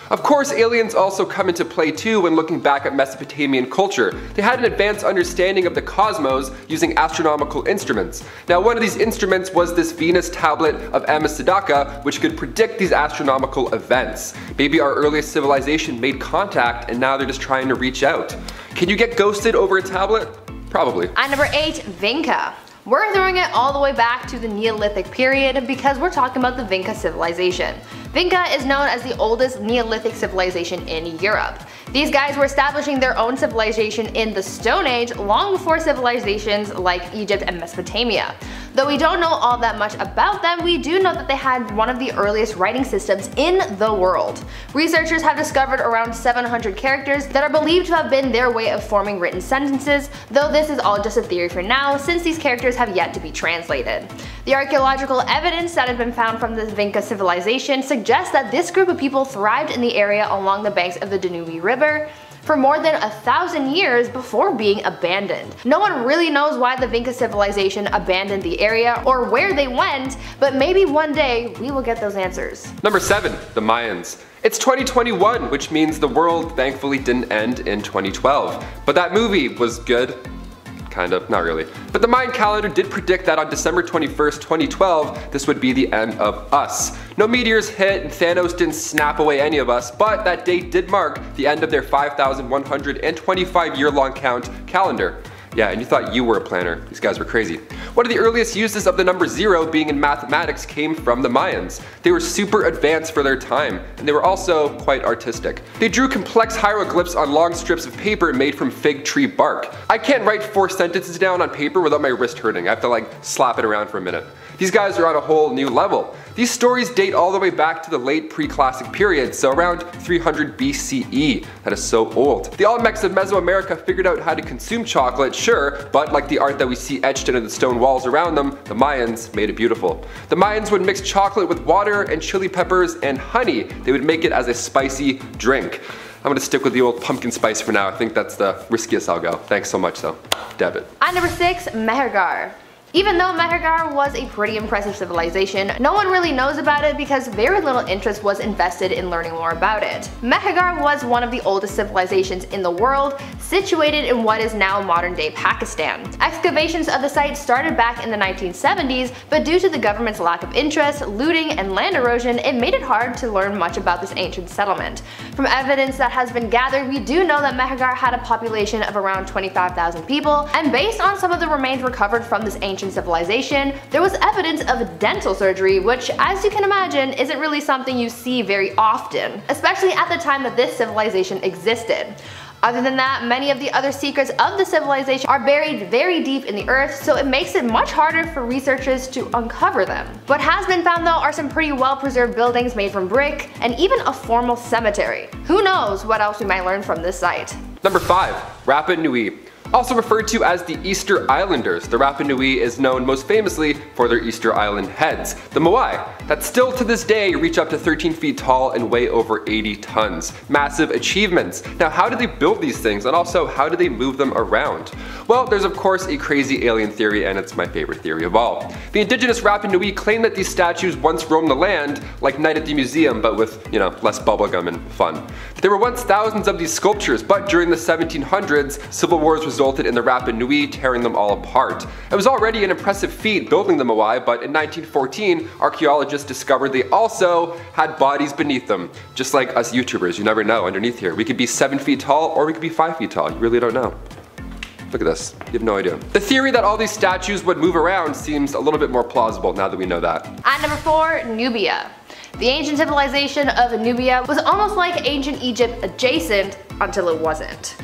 Of course, aliens also come into play too when looking back at Mesopotamian culture. They had an advanced understanding of the cosmos using astronomical instruments. Now, one of these instruments was this Venus tablet of Ammisadaka, which could predict these astronomical events. Maybe our earliest civilization made contact and now they're just trying to reach out. Can you get ghosted over a tablet? Probably. At number 8, Vinca. We're throwing it all the way back to the Neolithic period because we're talking about the Vinca civilization. Vinca is known as the oldest Neolithic civilization in Europe. These guys were establishing their own civilization in the Stone Age long before civilizations like Egypt and Mesopotamia. Though we don't know all that much about them, we do know that they had one of the earliest writing systems in the world. Researchers have discovered around 700 characters that are believed to have been their way of forming written sentences, though this is all just a theory for now since these characters have yet to be translated. The archaeological evidence that has been found from the Vinca civilization suggests that this group of people thrived in the area along the banks of the Danube River for more than 1,000 years before being abandoned. No one really knows why the Vinca civilization abandoned the area or where they went, but maybe one day we will get those answers. Number 7. The Mayans. It's 2021, which means the world thankfully didn't end in 2012. But that movie was good. Kind of, not really. But the Mayan calendar did predict that on December 21st, 2012, this would be the end of us. No meteors hit and Thanos didn't snap away any of us, but that date did mark the end of their 5,125 year-long count calendar. Yeah, and you thought you were a planner. These guys were crazy. One of the earliest uses of the number 0 being in mathematics came from the Mayans. They were super advanced for their time, and they were also quite artistic. They drew complex hieroglyphs on long strips of paper made from fig tree bark. I can't write 4 sentences down on paper without my wrist hurting. I have to like slap it around for a minute. These guys are on a whole new level. These stories date all the way back to the late pre-classic period, so around 300 BCE. That is so old. The Olmecs of Mesoamerica figured out how to consume chocolate, sure, but like the art that we see etched into the stone walls around them, the Mayans made it beautiful. The Mayans would mix chocolate with water and chili peppers and honey. They would make it as a spicy drink. I'm gonna stick with the old pumpkin spice for now. I think that's the riskiest I'll go. Thanks so much though. Debit. At number 6, Mehergar. Even though Mehergar was a pretty impressive civilization, no one really knows about it because very little interest was invested in learning more about it. Mehergar was one of the oldest civilizations in the world, situated in what is now modern-day Pakistan. Excavations of the site started back in the 1970s, but due to the government's lack of interest, looting, and land erosion, it made it hard to learn much about this ancient settlement. From evidence that has been gathered, we do know that Mehergar had a population of around 25,000 people, and based on some of the remains recovered from this ancient civilization, there was evidence of dental surgery, which, as you can imagine, isn't really something you see very often, especially at the time that this civilization existed. Other than that, many of the other secrets of the civilization are buried very deep in the earth, so it makes it much harder for researchers to uncover them. What has been found though are some pretty well preserved buildings made from brick, and even a formal cemetery. Who knows what else we might learn from this site. Number 5. Rapa Nui. Also referred to as the Easter Islanders, the Rapa Nui is known most famously for their Easter Island heads, the Moai, that still to this day reach up to 13 feet tall and weigh over 80 tons. Massive achievements. Now how did they build these things, and also how did they move them around? Well, there's of course a crazy alien theory, and it's my favorite theory of all. The indigenous Rapa Nui claim that these statues once roamed the land, like Night at the Museum, but with, less bubblegum and fun. There were once thousands of these sculptures, but during the 1700s, civil wars resulted in the Rapa Nui tearing them all apart. It was already an impressive feat building the Moai, but in 1914, archaeologists discovered they also had bodies beneath them. Just like us YouTubers, you never know underneath here. We could be 7 feet tall or we could be 5 feet tall. You really don't know. Look at this. You have no idea. The theory that all these statues would move around seems a little bit more plausible now that we know that. At number 4, Nubia. The ancient civilization of Nubia was almost like ancient Egypt adjacent until it wasn't.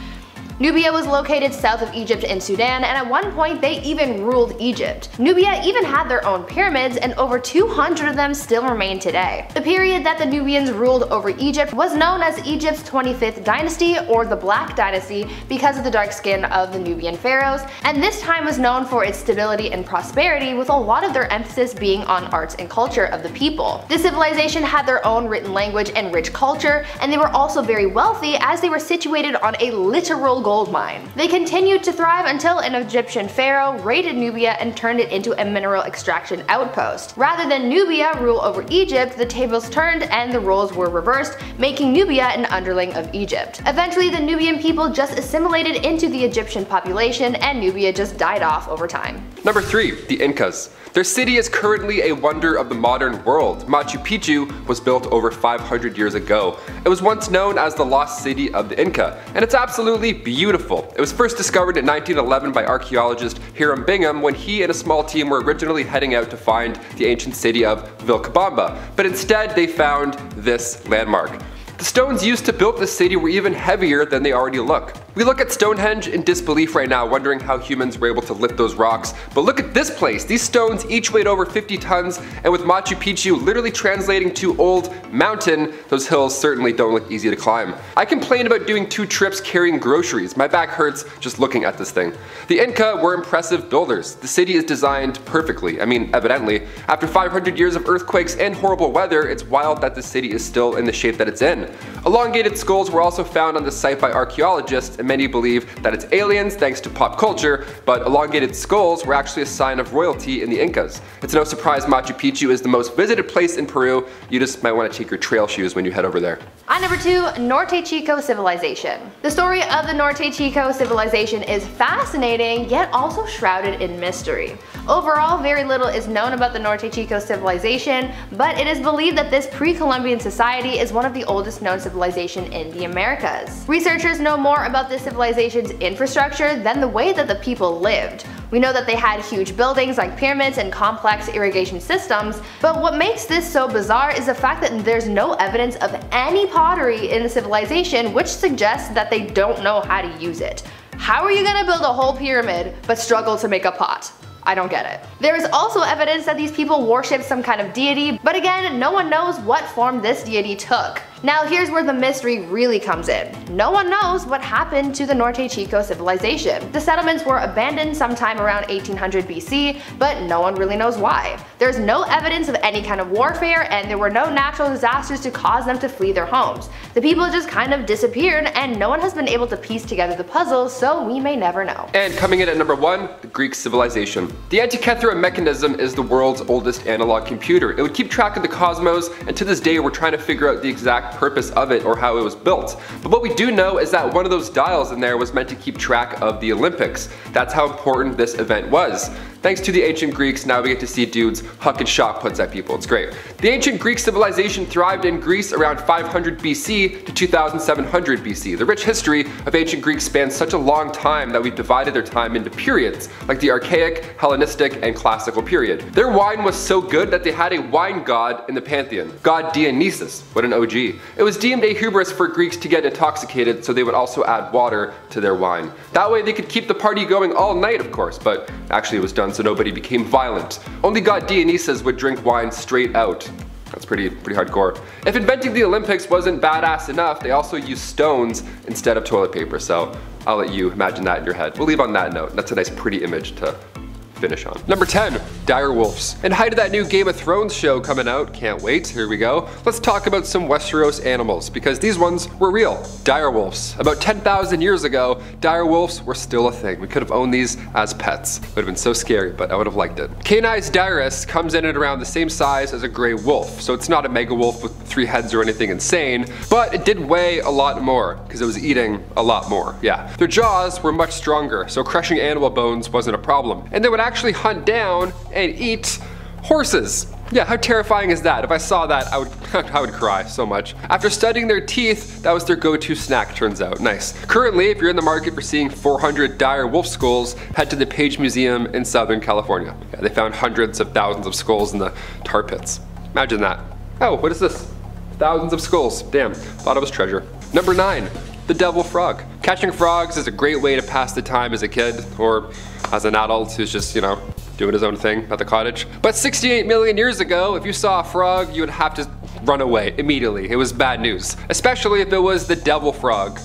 Nubia was located south of Egypt and Sudan, and at one point they even ruled Egypt. Nubia even had their own pyramids, and over 200 of them still remain today. The period that the Nubians ruled over Egypt was known as Egypt's 25th dynasty, or the Black Dynasty, because of the dark skin of the Nubian pharaohs, and this time was known for its stability and prosperity, with a lot of their emphasis being on arts and culture of the people. This civilization had their own written language and rich culture, and they were also very wealthy as they were situated on a literal gold mine. They continued to thrive until an Egyptian pharaoh raided Nubia and turned it into a mineral extraction outpost. Rather than Nubia rule over Egypt, the tables turned and the roles were reversed, making Nubia an underling of Egypt. Eventually the Nubian people just assimilated into the Egyptian population, and Nubia just died off over time. Number 3. The Incas. Their city is currently a wonder of the modern world. Machu Picchu was built over 500 years ago. It was once known as the lost city of the Inca, and it's absolutely beautiful. It was first discovered in 1911 by archaeologist Hiram Bingham when he and a small team were originally heading out to find the ancient city of Vilcabamba, but instead they found this landmark. The stones used to build this city were even heavier than they already look. We look at Stonehenge in disbelief right now, wondering how humans were able to lift those rocks, but look at this place. These stones each weighed over 50 tons, and with Machu Picchu literally translating to Old Mountain, those hills certainly don't look easy to climb. I complained about doing 2 trips carrying groceries. My back hurts just looking at this thing. The Inca were impressive builders. The city is designed perfectly. I mean, evidently. After 500 years of earthquakes and horrible weather, it's wild that the city is still in the shape that it's in. Elongated skulls were also found on the site by archaeologists, and many believe that it's aliens thanks to pop culture, but elongated skulls were actually a sign of royalty in the Incas. It's no surprise Machu Picchu is the most visited place in Peru. You just might want to take your trail shoes when you head over there. At number 2, Norte Chico civilization. The story of the Norte Chico civilization is fascinating, yet also shrouded in mystery. Overall, very little is known about the Norte Chico civilization, but it is believed that this pre-Columbian society is one of the oldest known civilization in the Americas. Researchers know more about this civilization's infrastructure than the way that the people lived. We know that they had huge buildings like pyramids and complex irrigation systems, but what makes this so bizarre is the fact that there's no evidence of any pottery in the civilization, which suggests that they don't know how to use it. How are you gonna build a whole pyramid but struggle to make a pot? I don't get it. There is also evidence that these people worshipped some kind of deity, but again, no one knows what form this deity took. Now here's where the mystery really comes in. No one knows what happened to the Norte Chico civilization. The settlements were abandoned sometime around 1800 BC, but no one really knows why. There's no evidence of any kind of warfare, and there were no natural disasters to cause them to flee their homes. The people just kind of disappeared, and no one has been able to piece together the puzzle, so we may never know. And coming in at number 1, the Greek civilization. The Antikythera mechanism is the world's oldest analog computer. It would keep track of the cosmos, and to this day we're trying to figure out the exact purpose of it or how it was built. But what we do know is that one of those dials in there was meant to keep track of the Olympics. That's how important this event was. Thanks to the ancient Greeks, now we get to see dudes hucking shot puts at people. It's great. The ancient Greek civilization thrived in Greece around 500 BC to 2700 BC. The rich history of ancient Greeks spans such a long time that we've divided their time into periods, like the Archaic, Hellenistic, and Classical period. Their wine was so good that they had a wine god in the pantheon, god Dionysus. What an OG. It was deemed a hubris for Greeks to get intoxicated, so they would also add water to their wine. That way they could keep the party going all night, of course, but actually it was done so nobody became violent. Only god Dionysus would drink wine straight out. That's pretty hardcore. If inventing the Olympics wasn't badass enough, they also used stones instead of toilet paper, so I'll let you imagine that in your head. We'll leave on that note. That's a nice pretty image to finish on. Number 10, direwolves. In height of that new Game of Thrones show coming out, can't wait, here we go. Let's talk about some Westeros animals, because these ones were real. Direwolves. About 10,000 years ago, direwolves were still a thing. We could have owned these as pets. Would have been so scary, but I would have liked it. Canis dirus comes in at around the same size as a gray wolf, so it's not a mega wolf with 3 heads or anything insane, but it did weigh a lot more, because it was eating a lot more, yeah. Their jaws were much stronger, so crushing animal bones wasn't a problem. And they would actually hunt down and eat horses. Yeah, how terrifying is that? If I saw that, I would cry so much. After studying their teeth, that was their go-to snack, turns out. Nice. Currently, if you're in the market for seeing 400 dire wolf skulls, head to the Page Museum in Southern California. Yeah, they found hundreds of thousands of skulls in the tar pits. Imagine that. Oh, what is this? Thousands of skulls. Damn, thought it was treasure. Number 9, the devil frog. Catching frogs is a great way to pass the time as a kid, or as an adult who's just, you know, doing his own thing at the cottage. But 68 million years ago, if you saw a frog, you would have to run away immediately. It was bad news, especially if it was the devil frog.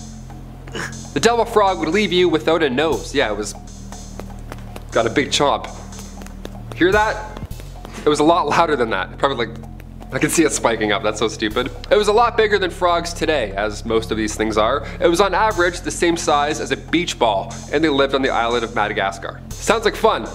The devil frog would leave you without a nose. Yeah, it was got a big chomp. Hear that? It was a lot louder than that. Probably like, I can see it spiking up, that's so stupid. It was a lot bigger than frogs today, as most of these things are. It was on average the same size as a beach ball, and they lived on the island of Madagascar. Sounds like fun,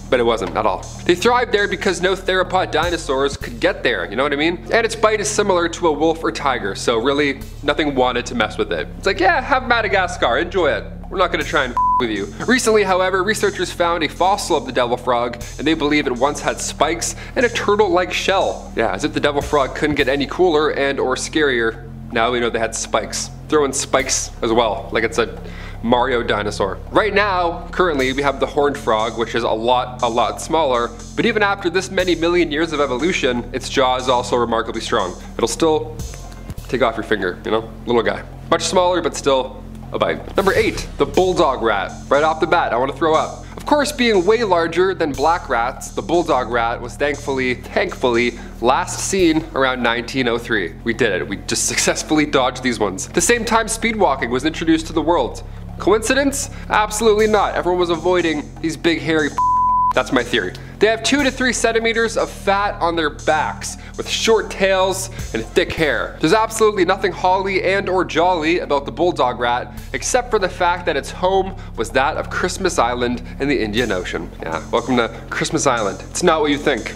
but it wasn't at all. They thrived there because no theropod dinosaurs could get there, you know what I mean? And its bite is similar to a wolf or tiger, so really nothing wanted to mess with it. It's like, yeah, have Madagascar, enjoy it. We're not gonna try and with you. Recently, however, researchers found a fossil of the devil frog, and they believe it once had spikes and a turtle-like shell. Yeah, as if the devil frog couldn't get any cooler and or scarier. Now we know they had spikes. Throw in spikes as well, like it's a Mario dinosaur. Right now, currently, we have the horned frog, which is a lot smaller, but even after this many million years of evolution, its jaw is also remarkably strong. It'll still take off your finger, you know? Little guy. Much smaller, but still a bite. Number 8, the Bulldog Rat. Right off the bat, I want to throw up. Of course, being way larger than black rats, the Bulldog Rat was thankfully, last seen around 1903. We did it. We just successfully dodged these ones. The same time speed walking was introduced to the world. Coincidence? Absolutely not. Everyone was avoiding these big hairy That's my theory. They have 2 to 3 centimeters of fat on their backs, with short tails and thick hair. There's absolutely nothing holly and or jolly about the Bulldog Rat, except for the fact that its home was that of Christmas Island in the Indian Ocean. Yeah, welcome to Christmas Island. It's not what you think.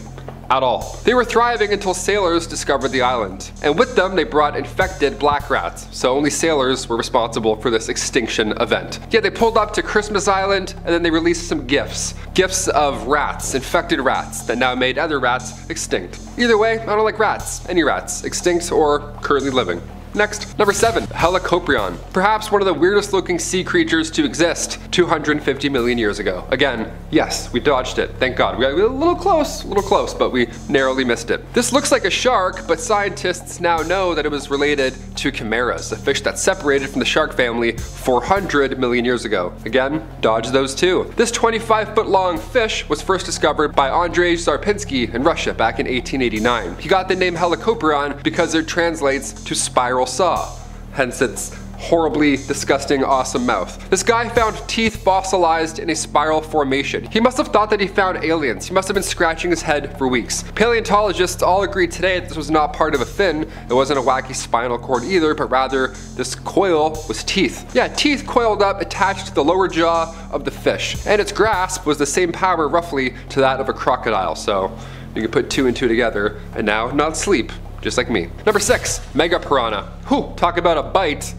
At all. They were thriving until sailors discovered the island. And with them, they brought infected black rats. So only sailors were responsible for this extinction event. Yeah, they pulled up to Christmas Island and then they released some gifts. Gifts of rats, infected rats, that now made other rats extinct. Either way, I don't like rats. Any rats, extinct or currently living. Next, number 7, Helicoprion. Perhaps one of the weirdest looking sea creatures to exist 250 million years ago. Again, yes, we dodged it. Thank God. We got a little close, but we narrowly missed it. This looks like a shark, but scientists now know that it was related to chimeras, a fish that separated from the shark family 400 million years ago. Again, dodge those too. This 25-foot long fish was first discovered by Andrei Zarpinski in Russia back in 1889. He got the name Helicoprion because it translates to spiral saw, hence its horribly disgusting awesome mouth. This guy found teeth fossilized in a spiral formation. He must have thought that he found aliens. He must have been scratching his head for weeks. Paleontologists all agree today that this was not part of a fin. It wasn't a wacky spinal cord either, but rather this coil was teeth. Yeah, teeth coiled up attached to the lower jaw of the fish. And its grasp was the same power roughly to that of a crocodile. So you can put 2 and 2 together and now not sleep, just like me. Number 6, Megapiranha. Whew, talk about a bite.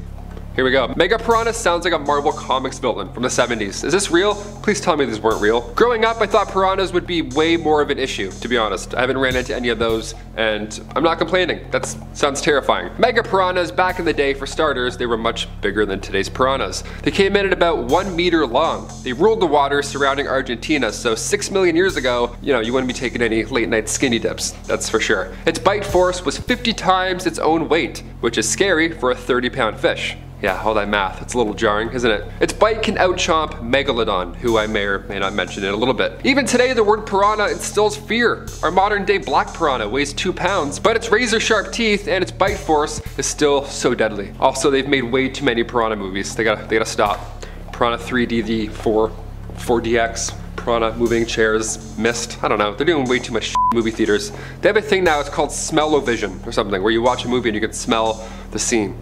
Here we go. Megapiranha sounds like a Marvel Comics villain from the 70s. Is this real? Please tell me these weren't real. Growing up, I thought piranhas would be way more of an issue, to be honest. I haven't ran into any of those, and I'm not complaining. That sounds terrifying. Megapiranhas, back in the day, for starters, they were much bigger than today's piranhas. They came in at about 1 meter long. They ruled the waters surrounding Argentina, so 6 million years ago, you wouldn't be taking any late night skinny dips, that's for sure. Its bite force was 50 times its own weight, which is scary for a 30-pound fish. Yeah, all that math, it's a little jarring, isn't it? Its bite can out-chomp Megalodon, who I may or may not mention in a little bit. Even today, the word piranha instills fear. Our modern day black piranha weighs 2 pounds, but its razor-sharp teeth and its bite force is still so deadly. Also, they've made way too many piranha movies. They gotta stop. Piranha 3D, 4DX, Piranha, moving chairs, Mist, I don't know. They're doing way too much movie theaters. They have a thing now, it's called smell-o-vision or something, where you watch a movie and you can smell the scene,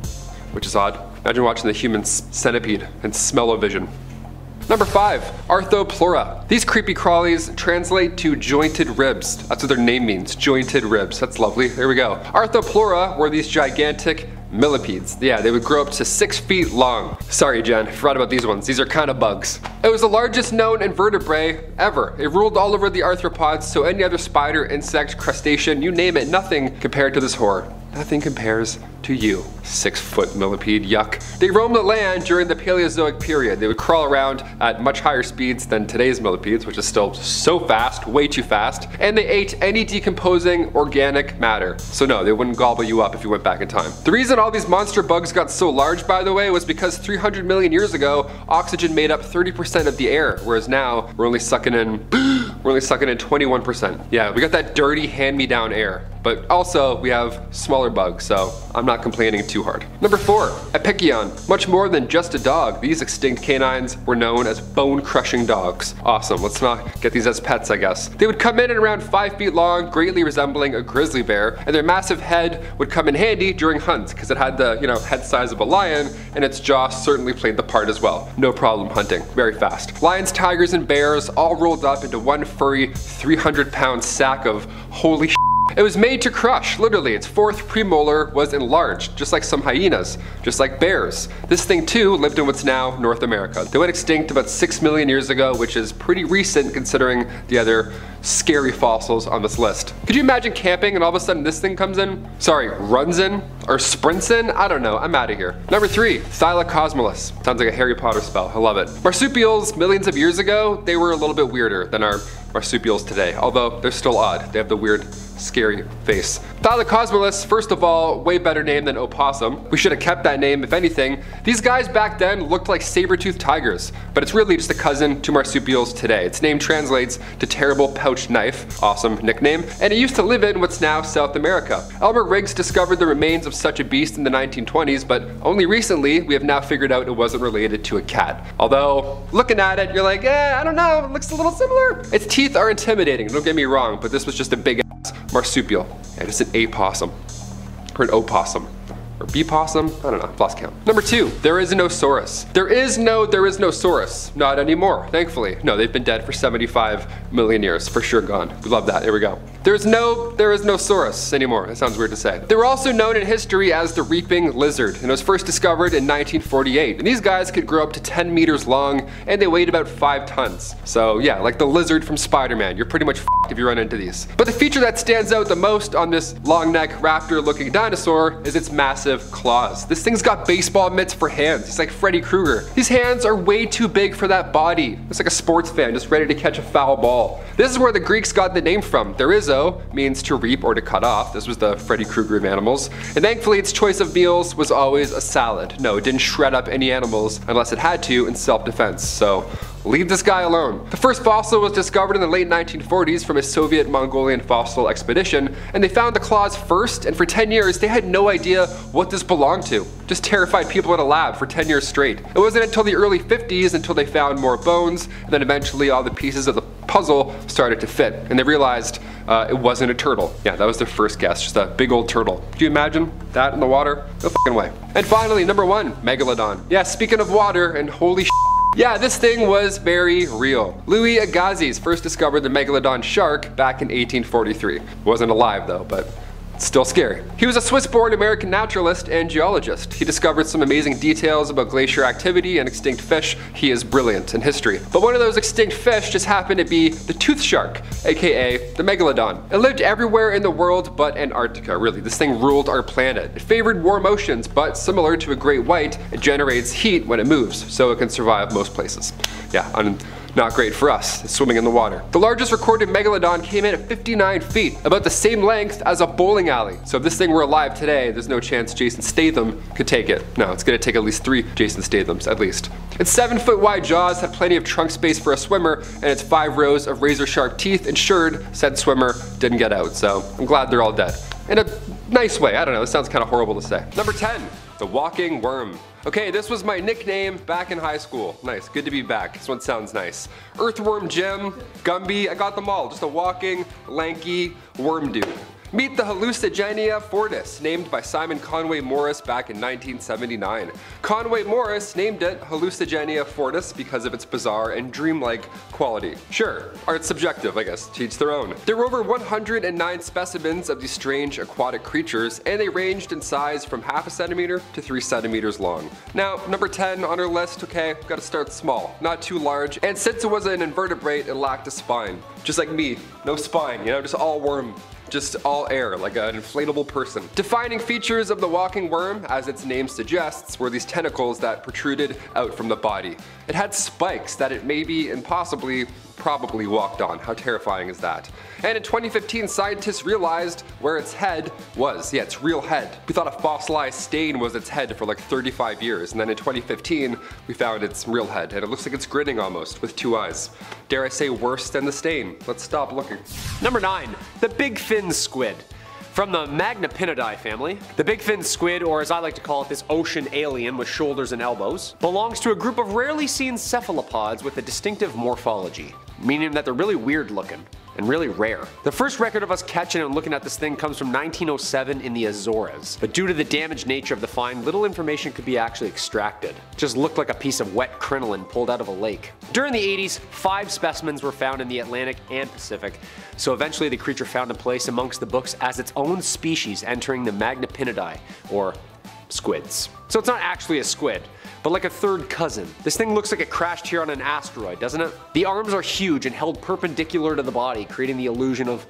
which is odd. Imagine watching the human centipede and smell-o-vision. Number 5, Arthropleura. These creepy crawlies translate to jointed ribs. That's what their name means, jointed ribs. That's lovely, there we go. Arthropleura were these gigantic millipedes. Yeah, they would grow up to 6 feet long. Sorry, Jen, I forgot about these ones. These are kind of bugs. It was the largest known invertebrate ever. It ruled all over the arthropods, so any other spider, insect, crustacean, you name it, nothing compared to this horror. Nothing compares to you. 6-foot millipede, yuck. They roamed the land during the Paleozoic period. They would crawl around at much higher speeds than today's millipedes, which is still so fast, way too fast, and they ate any decomposing organic matter. So no, they wouldn't gobble you up if you went back in time. The reason all these monster bugs got so large, by the way, was because 300 million years ago, oxygen made up 30% of the air, whereas now we're only sucking in 21%. Yeah, we got that dirty hand-me-down air. But also, we have smaller bugs, so I'm not complaining too hard. Number 4, Epicyon. Much more than just a dog, these extinct canines were known as bone-crushing dogs. Awesome, let's not get these as pets, I guess. They would come in at around 5 feet long, greatly resembling a grizzly bear, and their massive head would come in handy during hunts, because it had the, head size of a lion, and its jaw certainly played the part as well. No problem hunting, very fast. Lions, tigers, and bears all rolled up into one furry 300-pound sack of holy shit. It was made to crush, literally. Its 4th premolar was enlarged, just like some hyenas, just like bears. This thing too lived in what's now North America. They went extinct about 6 million years ago, which is pretty recent considering the other scary fossils on this list. Could you imagine camping and all of a sudden this thing comes in? Sorry, runs in? Or sprints in? I don't know, I'm out of here. Number 3, Psyla Cosmolis. Sounds like a Harry Potter spell, I love it. Marsupials, millions of years ago, they were a little bit weirder than our marsupials today, although they're still odd. They have the weird, scary face. Psyla Cosmolis, first of all, way better name than opossum. We should have kept that name, if anything. These guys back then looked like Sabretooth Tigers, but it's really just a cousin to marsupials today. Its name translates to terrible pouched knife, awesome nickname, and it used to live in what's now South America. Elmer Riggs discovered the remains of such a beast in the 1920s, but only recently we have now figured out it wasn't related to a cat. Although, looking at it, you're like, I don't know, it looks a little similar. Its teeth are intimidating, don't get me wrong, but this was just a big marsupial, and it's an apossum, or an opossum, or bepossum, I don't know, I've lost count. Number 2, there is no saurus. There is no saurus, not anymore, thankfully. No, they've been dead for 75 million years, for sure gone. We love that, here we go. There is no saurus anymore, that sounds weird to say. They were also known in history as the reaping lizard, and it was first discovered in 1948. And these guys could grow up to 10 meters long, and they weighed about 5 tons. So yeah, like the lizard from Spider-Man, you're pretty much if you run into these. But the feature that stands out the most on this long neck raptor looking dinosaur is its massive claws. This thing's got baseball mitts for hands. It's like Freddy Krueger. These hands are way too big for that body. It's like a sports fan just ready to catch a foul ball. This is where the Greeks got the name from. Derizo means to reap or to cut off. This was the Freddy Krueger of animals. And thankfully its choice of meals was always a salad. No, it didn't shred up any animals unless it had to in self-defense. So leave this guy alone. The first fossil was discovered in the late 1940s from a Soviet Mongolian fossil expedition, and they found the claws first, and for 10 years they had no idea what this belonged to. Just terrified people in a lab for 10 years straight. It wasn't until the early 50s until they found more bones, and then eventually all the pieces of the puzzle started to fit, and they realized it wasn't a turtle. Yeah, that was their first guess, just a big old turtle. Do you imagine that in the water? No fucking way. And finally, number 1, Megalodon. Yeah, speaking of water, and holy shit, yeah, this thing was very real. Louis Agassiz first discovered the Megalodon shark back in 1843. Wasn't alive though, but still scary. He was a Swiss-born American naturalist and geologist. He discovered some amazing details about glacier activity and extinct fish. He is brilliant in history. But one of those extinct fish just happened to be the tooth shark, aka the Megalodon. It lived everywhere in the world but Antarctica, really. This thing ruled our planet. It favored warm oceans, but similar to a great white, it generates heat when it moves, so it can survive most places. Yeah, not great for us, swimming in the water. The largest recorded Megalodon came in at 59 feet, about the same length as a bowling alley. So if this thing were alive today, there's no chance Jason Statham could take it. No, it's gonna take at least 3 Jason Stathams, at least. Its 7-foot wide jaws had plenty of trunk space for a swimmer, and its 5 rows of razor sharp teeth ensured said swimmer didn't get out. So I'm glad they're all dead. In a nice way, I don't know, it sounds kind of horrible to say. Number 10, the walking worm. Okay, this was my nickname back in high school. Nice, good to be back. This one sounds nice. Earthworm Jim, Gumby, I got them all. Just a walking, lanky worm dude. Meet the Hallucigenia fortis, named by Simon Conway Morris back in 1979. Conway Morris named it Hallucigenia fortis because of its bizarre and dreamlike quality. Sure, art's subjective, I guess, to each their own. There were over 109 specimens of these strange aquatic creatures, and they ranged in size from half a centimeter to 3 centimeters long. Now, number 10 on our list, okay, gotta start small, not too large, and since it was an invertebrate, it lacked a spine. Just like me, no spine, you know, just all worm. Just all air, like an inflatable person. Defining features of the walking worm, as its name suggests, were these tentacles that protruded out from the body. It had spikes that it maybe and possibly probably walked on. How terrifying is that? And in 2015, scientists realized where its head was. Yeah, its real head. We thought a fossilized stain was its head for like 35 years, and then in 2015, we found its real head, and it looks like it's grinning almost, with 2 eyes. Dare I say worse than the stain? Let's stop looking. Number 9, the big fin squid. From the Magnapinidae family, the big fin squid, or as I like to call it, this ocean alien with shoulders and elbows, belongs to a group of rarely seen cephalopods with a distinctive morphology, meaning that they're really weird looking and really rare. The first record of us catching and looking at this thing comes from 1907 in the Azores, but due to the damaged nature of the find, little information could be actually extracted. It just looked like a piece of wet crinoline pulled out of a lake. During the 80s, 5 specimens were found in the Atlantic and Pacific, so eventually the creature found a place amongst the books as its own species, entering the Magnapinidae, or squids. So it's not actually a squid, but like a third cousin. This thing looks like it crashed here on an asteroid, doesn't it? The arms are huge and held perpendicular to the body, creating the illusion of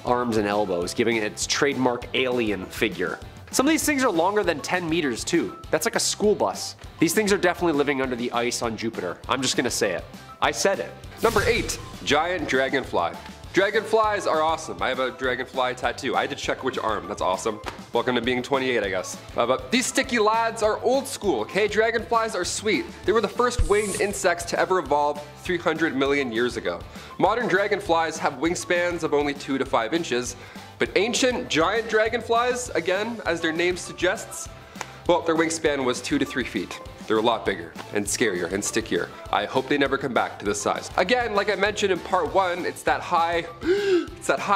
arms and elbows, giving it its trademark alien figure. Some of these things are longer than 10 meters too. That's like a school bus. These things are definitely living under the ice on Jupiter. I'm just gonna say it. I said it. Number 8, giant dragonfly. Dragonflies are awesome. I have a dragonfly tattoo. I had to check which arm. That's awesome. Welcome to being 28, I guess. But these sticky lads are old school, okay? Dragonflies are sweet. They were the first winged insects to ever evolve 300 million years ago. Modern dragonflies have wingspans of only 2 to 5 inches, but ancient giant dragonflies, again, as their name suggests, well, their wingspan was 2 to 3 feet. They're a lot bigger and scarier and stickier. I hope they never come back to this size. Again, like I mentioned in part 1, it's that high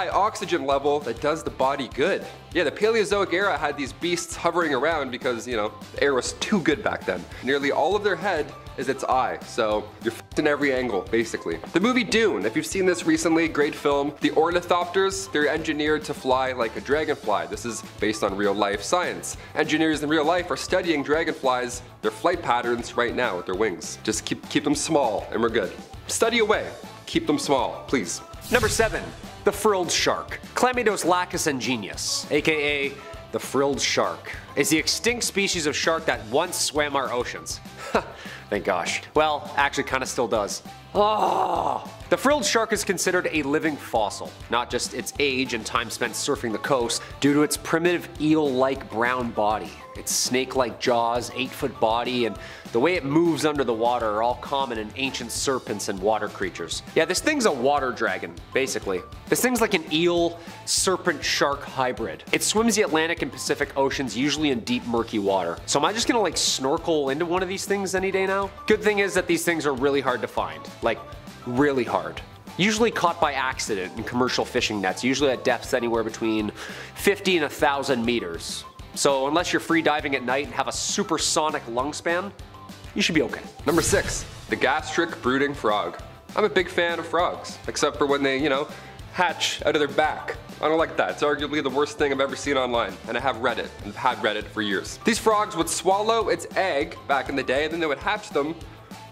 oxygen level that does the body good. Yeah, the Paleozoic era had these beasts hovering around because, you know, the air was too good back then. Nearly all of their head is its eye, so you're f***ed in every angle, basically. The movie Dune, if you've seen this recently, great film. The ornithopters, they're engineered to fly like a dragonfly. This is based on real life science. Engineers in real life are studying dragonflies, their flight patterns right now with their wings. Just keep them small and we're good. Study away, keep them small, please. Number 7, the frilled shark. Chlamydosarcus ingenius, aka the frilled shark, is the extinct species of shark that once swam our oceans. Thank gosh. Well, actually kinda still does. Oh. The frilled shark is considered a living fossil, not just its age and time spent surfing the coast, due to its primitive eel-like brown body. Its snake-like jaws, 8-foot body, and the way it moves under the water are all common in ancient serpents and water creatures. Yeah, this thing's a water dragon, basically. This thing's like an eel serpent shark hybrid. It swims the Atlantic and Pacific Oceans, usually in deep murky water. So am I just gonna like snorkel into one of these things any day now? Good thing is that these things are really hard to find. Like, really hard. Usually caught by accident in commercial fishing nets, usually at depths anywhere between 50 and 1,000 meters. So unless you're free diving at night and have a supersonic lung span, you should be okay. Number 6, the gastric brooding frog. I'm a big fan of frogs, except for when they, hatch out of their back. I don't like that. It's arguably the worst thing I've ever seen online, and I have read it, and have read it for years. These frogs would swallow its egg back in the day, and then they would hatch them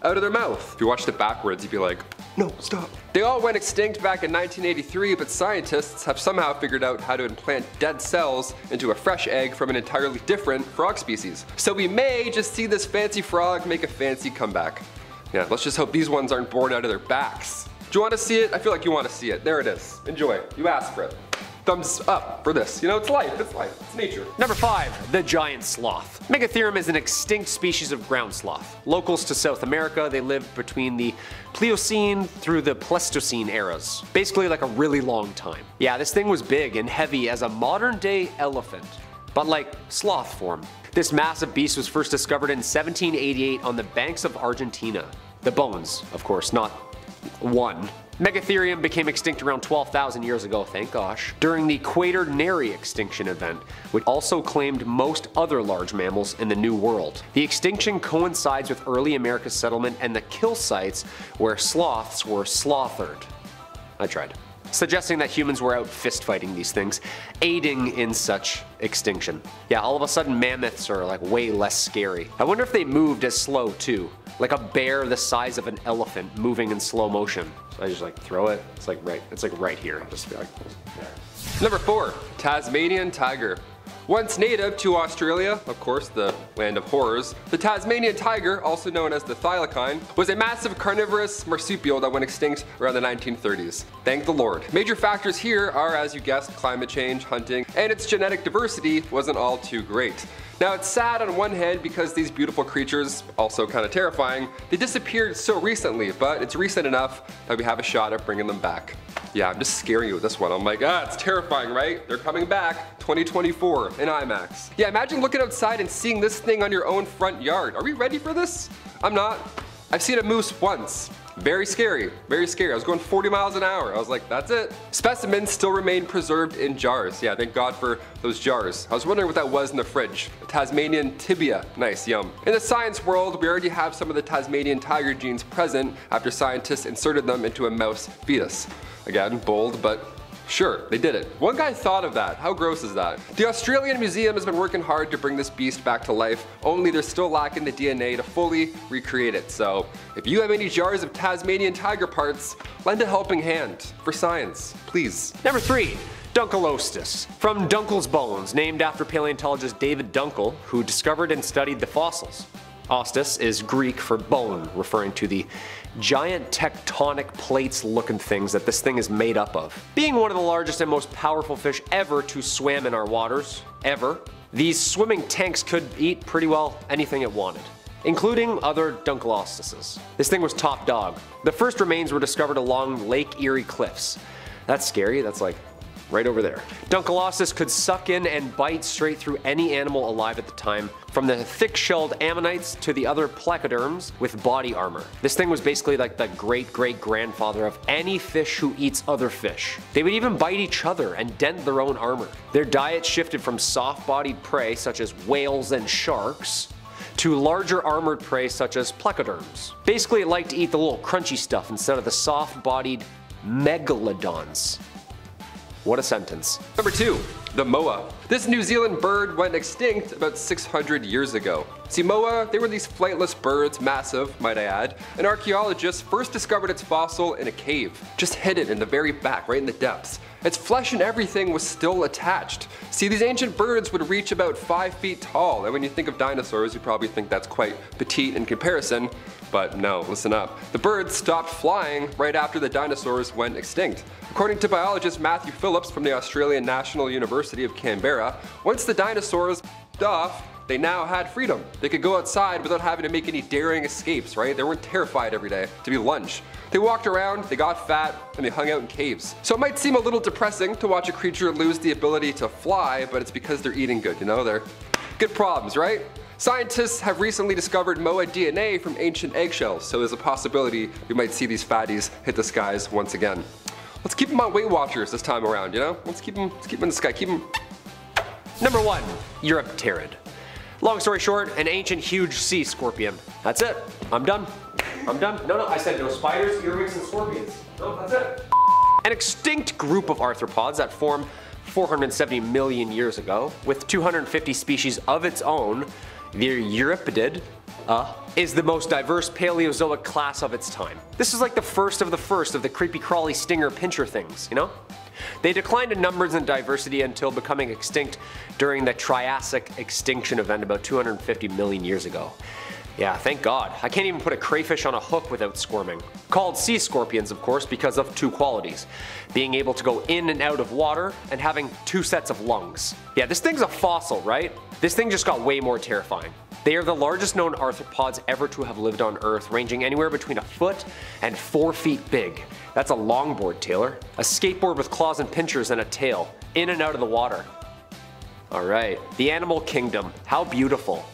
out of their mouth. If you watched it backwards, you'd be like, no, stop. They all went extinct back in 1983, but scientists have somehow figured out how to implant dead cells into a fresh egg from an entirely different frog species. So we may just see this fancy frog make a fancy comeback. Yeah, let's just hope these ones aren't born out of their backs. Do you want to see it? I feel like you want to see it. There it is. Enjoy. You asked for it. Thumbs up for this. It's life, it's nature. Number 5, the giant sloth. Megatherium is an extinct species of ground sloth. Locals to South America, they lived between the Pliocene through the Pleistocene eras. Basically like a really long time. Yeah, this thing was big and heavy as a modern day elephant, but like sloth form. This massive beast was first discovered in 1788 on the banks of Argentina. The bones, of course, not one. Megatherium became extinct around 12,000 years ago, thank gosh, during the Quaternary extinction event, which also claimed most other large mammals in the New World. The extinction coincides with early America's settlement and the kill sites where sloths were slaughtered. I tried. Suggesting that humans were out fist fighting these things, aiding in such extinction. Yeah, all of a sudden mammoths are like way less scary. I wonder if they moved as slow too. Like a bear the size of an elephant moving in slow motion. So I just like throw it, it's like right here. Just be like, there. Number 4, Tasmanian tiger. Once native to Australia, of course the land of horrors, the Tasmanian tiger, also known as the thylacine, was a massive carnivorous marsupial that went extinct around the 1930s. Thank the Lord. Major factors here are, as you guessed, climate change, hunting, and its genetic diversity wasn't all too great. Now it's sad on one hand because these beautiful creatures, also kind of terrifying, they disappeared so recently, but it's recent enough that we have a shot at bringing them back. Yeah, I'm just scaring you with this one. I'm like, it's terrifying, right? They're coming back, 2024 in IMAX. Yeah, imagine looking outside and seeing this thing on your own front yard. Are we ready for this? I'm not. I've seen a moose once. Very scary, very scary. I was going 40 miles an hour. I was like, that's it. Specimens still remain preserved in jars. Yeah, thank God for those jars. I was wondering what that was in the fridge. A Tasmanian tibia. Nice, yum. In the science world, we already have some of the Tasmanian tiger genes present after scientists inserted them into a mouse fetus. Again, bold, but sure, they did it. One guy thought of that. How gross is that? The Australian Museum has been working hard to bring this beast back to life, only they're still lacking the DNA to fully recreate it. So if you have any jars of Tasmanian tiger parts, lend a helping hand for science, please. Number 3. Dunkelostis, from Dunkel's bones, named after paleontologist David Dunkel, who discovered and studied the fossils. Ostis is Greek for bone, referring to the giant tectonic plates looking things that this thing is made up of. Being one of the largest and most powerful fish ever to swim in our waters, ever, these swimming tanks could eat pretty well anything it wanted, including other Dunkelostises. This thing was top dog. The first remains were discovered along Lake Erie cliffs. That's scary, that's like right over there. Dunkelostis could suck in and bite straight through any animal alive at the time, from the thick-shelled ammonites to the other placoderms with body armor. This thing was basically like the great-great-grandfather of any fish who eats other fish. They would even bite each other and dent their own armor. Their diet shifted from soft-bodied prey such as whales and sharks to larger armored prey such as placoderms. Basically it liked to eat the little crunchy stuff instead of the soft-bodied megalodons. What a sentence. Number 2, The moa. This New Zealand bird went extinct about 600 years ago. See, moa, they were these flightless birds, massive, might I add, and archaeologists first discovered its fossil in a cave, just hidden in the very back, right in the depths. Its flesh and everything was still attached. See, these ancient birds would reach about 5 feet tall, and when you think of dinosaurs, you probably think that's quite petite in comparison, but no, listen up. The birds stopped flying right after the dinosaurs went extinct. According to biologist Matthew Phillips from the Australian National University of Canberra, once the dinosaurs off, they now had freedom. They could go outside without having to make any daring escapes, right? They weren't terrified every day to be lunch. They walked around, they got fat, and they hung out in caves. So it might seem a little depressing to watch a creature lose the ability to fly, but it's because they're eating good, you know? They're good problems, right? Scientists have recently discovered moa DNA from ancient eggshells, so there's a possibility we might see these fatties hit the skies once again. Let's keep them on Weight Watchers this time around, you know? Let's keep them in the sky, keep them. Number 1. Eurypterid. Long story short, an ancient huge sea scorpion. That's it. I'm done. No, I said no spiders, earwigs, and scorpions. No, that's it. An extinct group of arthropods that formed 470 million years ago, with 250 species of its own. The Euryptid is the most diverse Paleozoic class of its time. This is like the first of the creepy crawly stinger pincher things, you know? They declined in numbers and diversity until becoming extinct during the Triassic extinction event about 250 million years ago. Yeah, thank God. I can't even put a crayfish on a hook without squirming. Called sea scorpions, of course, because of 2 qualities. Being able to go in and out of water, and having 2 sets of lungs. Yeah, this thing's a fossil, right? This thing just got way more terrifying. They are the largest known arthropods ever to have lived on Earth, ranging anywhere between a foot and 4 feet big. That's a longboard, Taylor. A skateboard with claws and pinchers and a tail, in and out of the water. Alright, the animal kingdom. How beautiful.